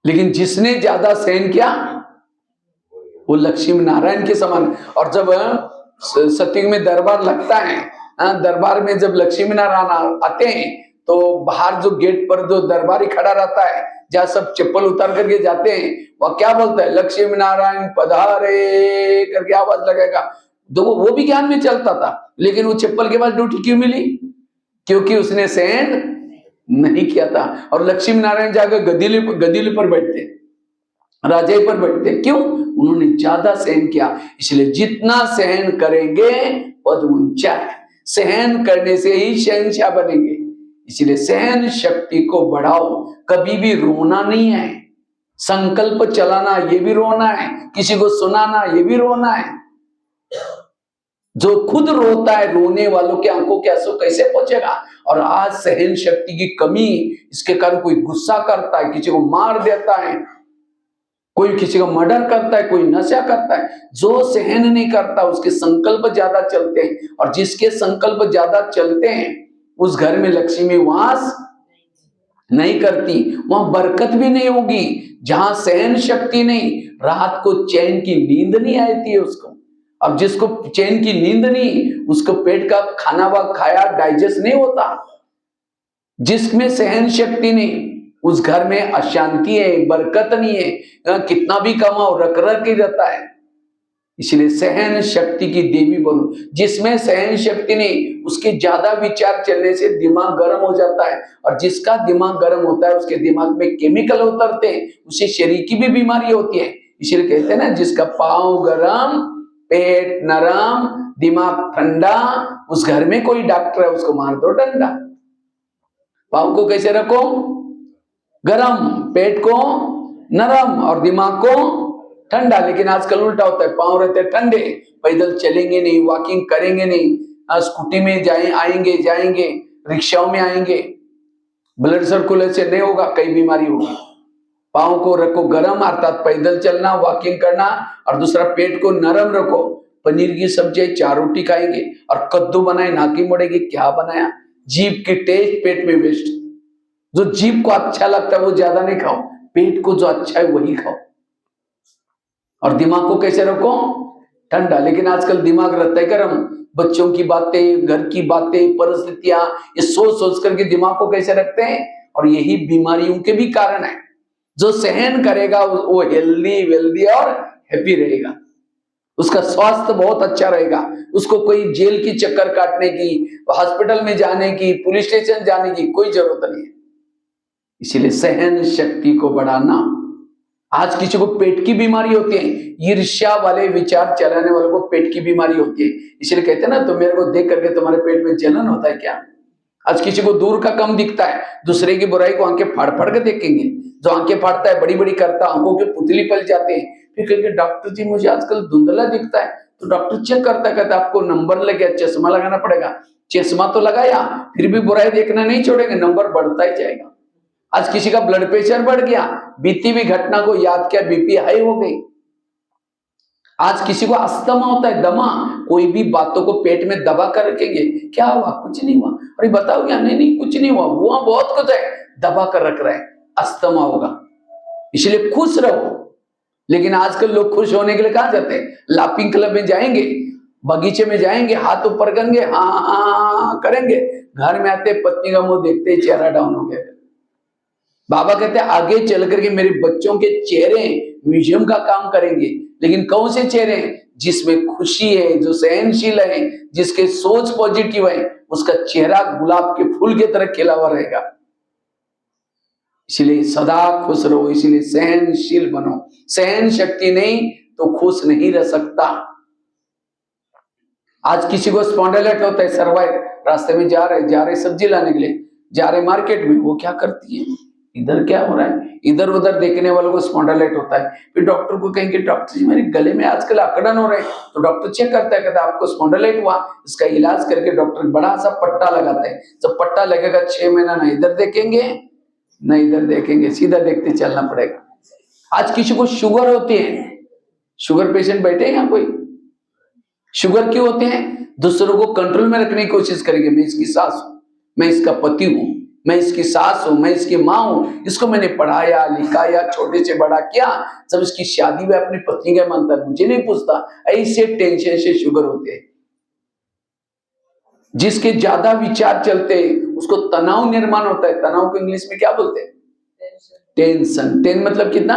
लेकिन जिसने ज्यादा सहन किया वो लक्ष्मी नारायण के समान। और जब सतयुग में दरबार लगता है, दरबार में जब लक्ष्मी नारायण आते हैं तो बाहर जो गेट पर जो दरबारी खड़ा रहता है, जहां सब चप्पल उतार करके जाते हैं, वह क्या बोलता है? लक्ष्मी नारायण पधारे करके आवाज लगेगा। तो वो भी ज्ञान में चलता था, लेकिन वो चप्पल के बाद ड्यूटी क्यों मिली? क्योंकि उसने सहन नहीं किया था। और लक्ष्मी नारायण जाकर गदीले पर बैठते, राजाई पर बैठते, क्यों? उन्होंने ज्यादा सहन किया। इसलिए जितना सहन करेंगे पद ऊंचा है, सहन करने से ही शहंशाह बनेंगे। इसलिए सहन शक्ति को बढ़ाओ। कभी भी रोना नहीं है, संकल्प चलाना ये भी रोना है, किसी को सुनाना ये भी रोना है। जो खुद रोता है, रोने वालों के आंखों के आंसू कैसे पहुंचेगा? और आज सहन शक्ति की कमी, इसके कारण कोई गुस्सा करता है, किसी को मार देता है, कोई किसी का मर्डर करता है, कोई नशा करता है। जो सहन नहीं करता उसके संकल्प ज्यादा चलते हैं, और जिसके संकल्प ज्यादा चलते हैं उस घर में लक्ष्मी वास नहीं करती, वहां बरकत भी नहीं होगी। जहां सहन शक्ति नहीं, रात को चैन की नींद नहीं आती है उसको। अब जिसको चैन की नींद नहीं, उसको पेट का खाना वा खाया डाइजेस्ट नहीं होता। जिसमें सहन शक्ति नहीं, उस घर में अशांति है, बरकत नहीं है, कितना भी कमाओ रख रख ही रहता है। इसलिए सहन शक्ति की देवी बनो। जिसमें सहन शक्ति नहीं, उसके ज्यादा विचार चलने से दिमाग गर्म हो जाता है, और जिसका दिमाग गर्म होता है उसके दिमाग में केमिकल उतरते हैं, उसे शरीर की भी बीमारी होती है। इसलिए कहते हैं ना, जिसका पाँव गरम, पेट नरम, दिमाग ठंडा, उस घर में कोई डॉक्टर है उसको मार दो डंडा। पाँव को कैसे रखो? गरम, पेट को नरम और दिमाग को ठंडा। लेकिन आजकल उल्टा होता है, पांव रहते ठंडे, पैदल चलेंगे नहीं, वॉकिंग करेंगे नहीं, स्कूटी में आएंगे जाएंगे, रिक्शाओं में आएंगे, ब्लड सर्कुलेशन नहीं होगा, कई बीमारी होगी। पांव को रखो गरम, अर्थात पैदल चलना, वॉकिंग करना, और दूसरा पेट को नरम रखो। पनीर की सब्जी 4 रोटी खाएंगे, और कद्दू बनाए नाकी मोड़ेगी, क्या बनाया? जीभ की टेस्ट पेट में वेस्ट। जो जीभ को अच्छा लगता है वो ज्यादा नहीं खाओ, पेट को जो अच्छा है वही खाओ। और दिमाग को कैसे रखो? ठंडा। लेकिन आजकल दिमाग रहता है गरम, बच्चों की बातें, घर की बातें, परिस्थितियां, ये सोच सोच करके दिमाग को कैसे रखते हैं, और यही बीमारियों के भी कारण है। जो सहन करेगा वो हेल्दी वेल्दी और हैप्पी रहेगा, उसका स्वास्थ्य बहुत अच्छा रहेगा। उसको कोई जेल की चक्कर काटने की, हॉस्पिटल में जाने की, पुलिस स्टेशन जाने की कोई जरूरत नहीं है। इसीलिए सहन शक्ति को बढ़ाना। आज किसी को पेट की बीमारी होती है, ईर्ष्या वाले विचार चलाने वालों को पेट की बीमारी होती है। इसलिए कहते हैं ना, तो मेरे को देख करके तुम्हारे पेट में जलन होता है क्या? आज किसी को दूर का कम दिखता है, दूसरे की बुराई को आंखें फाड़ फाड़ के देखेंगे। जो आंखें फाड़ता है, बड़ी बड़ी करता, आंखों की पुतली पल जाते हैं, फिर कहेंगे डॉक्टर जी मुझे आजकल धुंधला दिखता है। तो डॉक्टर चेक करता, कहता आपको नंबर लग गया, चश्मा लगाना पड़ेगा। चश्मा तो लगाया, फिर भी बुराई देखना नहीं छोड़ेंगे, नंबर बढ़ता ही जाएगा। आज किसी का ब्लड प्रेशर बढ़ गया, बीती हुई घटना को याद किया, बीपी हाई हो गई। आज किसी को अस्थमा होता है, दमा, कोई भी बातों को पेट में दबा कर रखेंगे, क्या हुआ? कुछ नहीं हुआ। अरे बताओ क्या? नहीं नहीं कुछ नहीं हुआ, हुआ बहुत कुछ है, दबा कर रख रहे हैं, अस्थमा होगा। इसलिए खुश रहो, लेकिन आजकल लोग खुश होने के लिए कहाँ जाते हैं? लाफिंग क्लब में जाएंगे, बगीचे में जाएंगे, हाथ ऊपर करेंगे, हाँ हाँ करेंगे, घर में आते पत्नी का मुंह देखते ही चेहरा डाउन हो गया। बाबा कहते हैं आगे चल करके मेरे बच्चों के चेहरे म्यूजियम का काम करेंगे, लेकिन कौन से चेहरे? जिसमें खुशी है, जो सहनशील है, जिसके सोच पॉजिटिव है, उसका चेहरा गुलाब के फूल की तरह खिला हुआ रहेगा। इसलिए सदा खुश रहो, इसलिए सहनशील बनो। सहन शक्ति नहीं तो खुश नहीं रह सकता। आज किसी को स्पॉन्डिलाइटिस होता है, सर्वाइव, रास्ते में जा रहे सब्जी लाने के लिए, जा रहे मार्केट में, वो क्या करती है, इधर क्या हो रहा है, इधर उधर देखने वालों को स्पॉन्डिलाइटिस होता है। फिर डॉक्टर को कहेंगे डॉक्टर जी मेरे गले में आजकल अकड़न हो रहे हैं, तो डॉक्टर चेक करता है, कहता है आपको स्पॉन्डिलाइटिस हुआ, इसका इलाज करके डॉक्टर बड़ा सा पट्टा लगाता है। जब पट्टा लगेगा 6 महीना ना इधर देखेंगे ना इधर देखेंगे, सीधा देखते चलना पड़ेगा। आज किसी को शुगर होती है, शुगर पेशेंट बैठे हैं यहाँ कोई? शुगर क्यों होते हैं? दूसरों को कंट्रोल में रखने की कोशिश करेंगे, मैं इसकी सास हूं, मैं इसका पति हूं, मैं इसकी सास हूं, मैं इसकी माँ हूं, इसको मैंने पढ़ाया लिखाया, छोटे से बड़ा किया, जब इसकी शादी में अपनी पत्नी का मानता है, मुझे नहीं पूछता। ऐसे टेंशन से शुगर होते हैं। जिसके ज्यादा विचार चलते हैं उसको तनाव निर्माण होता है। तनाव को इंग्लिश में क्या बोलते हैं? टेंशन। टेन मतलब कितना?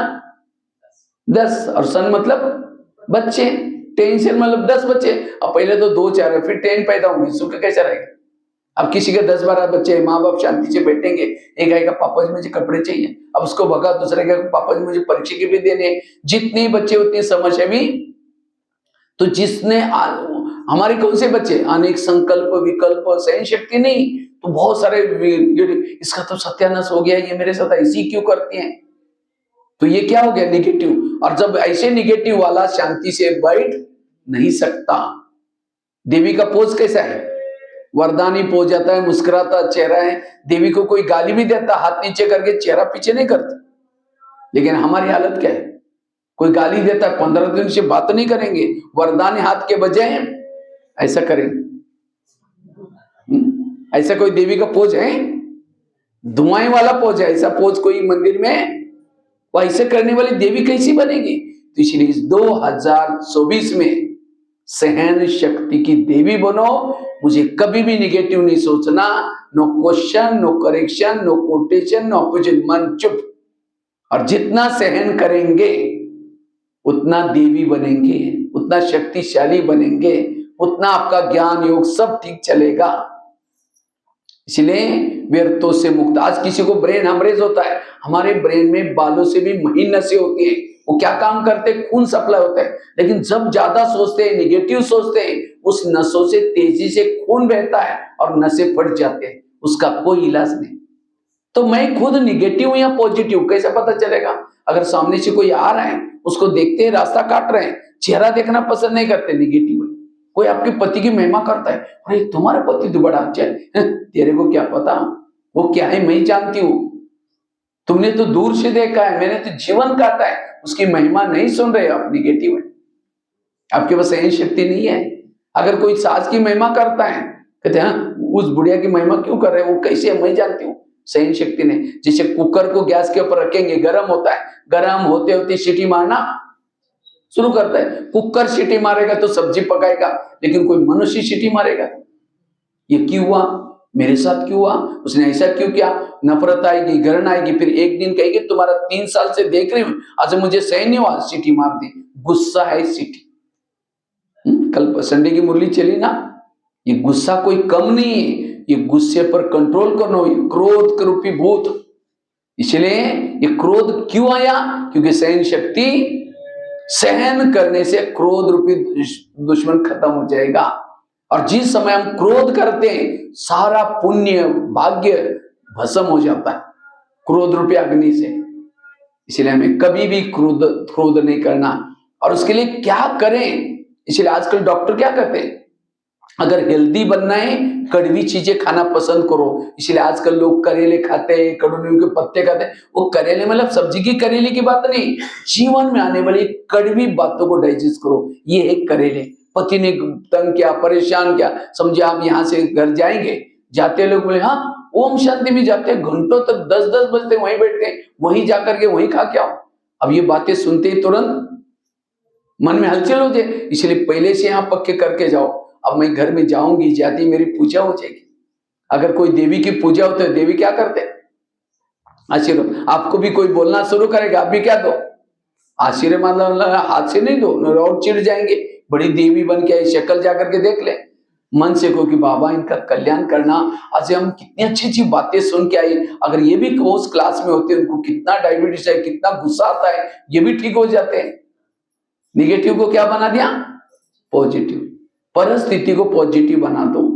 10, और सन मतलब बच्चे। टेंशन मतलब 10 बच्चे। अब पहले तो 2-4 है, फिर 10 पैदा होंगे, सुख कैसा रहेगा? अब किसी के 10-12 बच्चे, माँ बाप शांति से बैठेंगे, एक आएगा पापा जी मुझे कपड़े चाहिए, अब उसको भगा, दूसरे का पापा जी मुझे परीक्षा के भी देने। जितने बच्चे उतनी समस्या भी। तो जिसने हमारे कौन से बच्चे? अनेक संकल्प विकल्प, सहन शक्ति नहीं, तो बहुत सारे इसका तो सत्यानाश हो गया, ये मेरे साथ ऐसी क्यों करती हैं? तो ये क्या हो गया? निगेटिव। और जब ऐसे निगेटिव वाला शांति से बैठ नहीं सकता। देवी का पोज कैसा है? वरदानी पोज जाता है, मुस्कुराता चेहरा है। देवी को कोई गाली भी देता, हाथ नीचे करके चेहरा पीछे नहीं करता। लेकिन हमारी हालत क्या है? कोई गाली देता है, 15 दिन से बात नहीं करेंगे, वरदानी हाथ के बजाय ऐसा करेंगे। ऐसा कोई देवी का पोज है? धुआं वाला पोज है, ऐसा पोज कोई मंदिर में? वो ऐसे करने वाली देवी कैसी बनेगी? तो इसलिए इस 2024 में सहन शक्ति की देवी बनो। मुझे कभी भी निगेटिव नहीं सोचना। No question, no correction, no quotation, no opposition, मन चुप। और जितना सहन करेंगे उतना देवी बनेंगे, उतना शक्तिशाली बनेंगे, उतना आपका ज्ञान योग सब ठीक चलेगा। इसलिए व्यर्थों से मुक्त। आज किसी को ब्रेन हेमरेज होता है, हमारे ब्रेन में बालों से भी महीन नसें होती हैं, वो क्या काम करते हैं? खून सप्लाई होता है। लेकिन जब ज्यादा सोचते हैं, निगेटिव सोचते हैं, उस नसों से तेजी से खून बहता है और नसें फट जाते हैं, उसका कोई इलाज नहीं। तो मैं खुद निगेटिव हूं या पॉजिटिव कैसे पता चलेगा? अगर सामने से कोई आ रहा है, उसको देखते हैं, रास्ता काट रहे हैं, चेहरा देखना पसंद नहीं करते, निगेटिव है। कोई आपके पति की महिमा करता है, अरे तुम्हारा पति तो बड़ा अच्छा है, तेरे को क्या पता वो क्या है, मैं जानती हूँ, तुमने तो दूर से देखा है, मैंने तो जीवन काटा है, उसकी महिमा नहीं सुन रहे, आप निगेटिव है, आपके पास सहन शक्ति नहीं है। अगर कोई सास की महिमा करता है, कहते हैं उस बुढ़िया की महिमा क्यों कर रहे हैं, वो कैसे है, मैं जानती हूँ, सहन शक्ति नहीं। जैसे कुकर को गैस के ऊपर रखेंगे, गर्म होता है, गर्म होते होते सीटी मारना शुरू करता है। कुकर सीटी मारेगा तो सब्जी पकाएगा, लेकिन कोई मनुष्य सीटी मारेगा? ये क्यों हुआ, मेरे साथ क्यों हुआ, उसने ऐसा क्यों किया? नफरत आएगी, घृणा आएगी, फिर एक दिन कहेगी तुम्हारा 3 साल से देख रही हूं, आज मुझे सहन नहीं हुआ, सीटी मार दी। गुस्सा है सीटी। कल संडे की मुरली चली ना, ये गुस्सा कोई कम नहीं है, ये गुस्से पर कंट्रोल करना, ये क्रोध रूपी भूत। इसलिए ये क्रोध क्यों आया? क्योंकि सहन शक्ति, सहन करने से क्रोध रूपी दुश्मन खत्म हो जाएगा। और जिस समय हम क्रोध करते हैं, सारा पुण्य भाग्य भस्म हो जाता है क्रोध रूपी अग्नि से। इसलिए हमें कभी भी क्रोध नहीं करना। और उसके लिए क्या करें? इसलिए आजकल डॉक्टर क्या कहते हैं, अगर हेल्दी बनना है कड़वी चीजें खाना पसंद करो। इसलिए आजकल लोग करेले खाते हैं, कड़ू नीम के पत्ते खाते हैं। वो करेले मतलब सब्जी की करेले की बात नहीं, जीवन में आने वाली कड़वी बातों को डाइजेस्ट करो, ये है करेले। पति ने तंग किया, परेशान किया, समझे आप यहाँ से घर जाएंगे, जाते लोग बोले हाँ ओम शांति में जाते हैं, घंटों तक 10-10 बजते वहीं बैठते हैं, वहीं जाकर के वहीं खा के आओ। अब ये बातें सुनते ही तुरंत मन में हलचल हो जाए, इसलिए पहले से यहाँ पक्के करके जाओ। अब मैं घर में जाऊंगी, जाती मेरी पूजा हो जाएगी। अगर कोई देवी की पूजा होती है, देवी क्या करते? आशीर्वाद। आपको भी कोई बोलना शुरू करेगा, आप भी क्या दो? आशीर्वाद। मतलब हाथ से नहीं दो, और चिढ़ जाएंगे। बड़ी देवी बन के आई, शक्ल जाकर के देख ले, मन से को कि बाबा इनका कल्याण करना। आज हम कितनी अच्छी अच्छी बातें सुन के आई, अगर ये भी उस क्लास में होते, उनको कितना डायबिटीज है, कितना गुस्सा आता है, ये भी ठीक हो जाते हैं। निगेटिव को क्या बना दिया? पॉजिटिव। परिस्थिति को पॉजिटिव बना दो।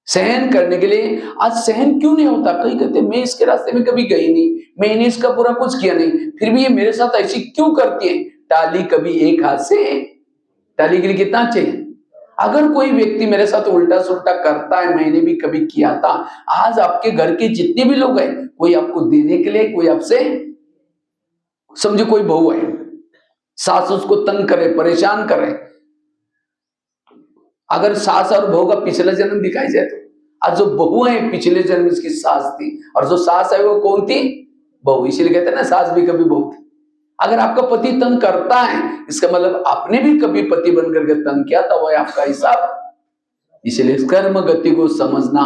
सहन करने के लिए आज सहन क्यों नहीं होता? कई कहते मैं इसके रास्ते में कभी गई नहीं, मैंने इसका पूरा कुछ किया नहीं, फिर भी ये मेरे साथ ऐसी क्यों करती है? टाली कभी एक हाथ से, टाली के लिए कितना चाहिए? अगर कोई व्यक्ति मेरे साथ उल्टा सुल्टा करता है, मैंने भी कभी किया था, आज आपके घर के जितने भी लोग हैं, कोई आपको देने के लिए, कोई आपसे, समझो कोई बहू है, सास उसको तंग करे, परेशान करे, अगर सास और बहू का पिछला जन्म दिखाई जाए तो आज जो बहू है पिछले जन्म इसकी सास थी, और जो सास है वो कौन थी? बहू। इसीलिए कहते हैं ना, सास भी कभी बहू थी। अगर आपका पति तंग करता है, इसका मतलब आपने भी कभी पति बनकर के तंग किया था, वो है आपका हिसाब। इसलिए कर्म गति को समझना,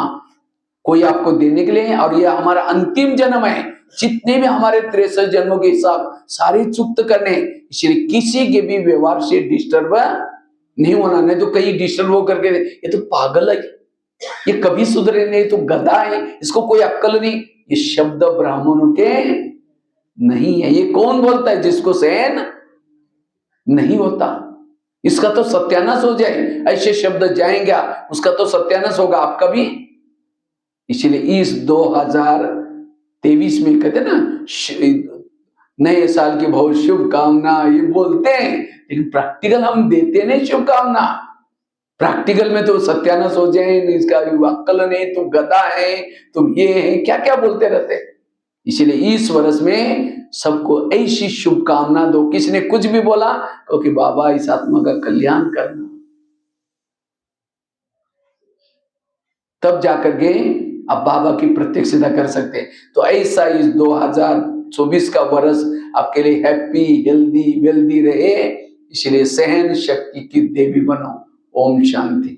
कोई आपको देने के लिए, और ये हमारा अंतिम जन्म है। जितने भी हमारे 63 जन्मों के हिसाब सारे चुक्त करने, इसलिए किसी के भी व्यवहार से डिस्टर्ब नहीं होना। नहीं तो कई डिस्टर्ब हो करके, ये तो पागल है, ये कभी सुधरे नहीं, तो गधा है, इसको कोई अक्ल नहीं। ये शब्द ब्राह्मणों के नहीं है। ये कौन बोलता है? जिसको सहन नहीं होता, इसका तो सत्यानाश हो जाए। ऐसे शब्द जाएंगे, उसका तो सत्यानाश होगा, आपका भी। इसलिए इस 2023 में कहते ना, नए साल की बहुत शुभकामना ये बोलते हैं, लेकिन प्रैक्टिकल हम देते नहीं शुभकामना। प्रैक्टिकल में तो सत्यानाश हो जाए, इसका अक्ल नहीं, तुम गधा है, तुम ये है, क्या क्या बोलते रहते। इसलिए इस वर्ष में सबको ऐसी शुभकामना दो। किसी ने कुछ भी बोला, क्योंकि बाबा इस आत्मा का कल्याण करना, तब जाकर के आप बाबा की प्रत्यक्षता कर सकते हैं। तो ऐसा इस 2024 का वर्ष आपके लिए हैप्पी, हेल्दी, वेल्दी रहे। इसलिए सहन शक्ति की देवी बनो। ओम शांति।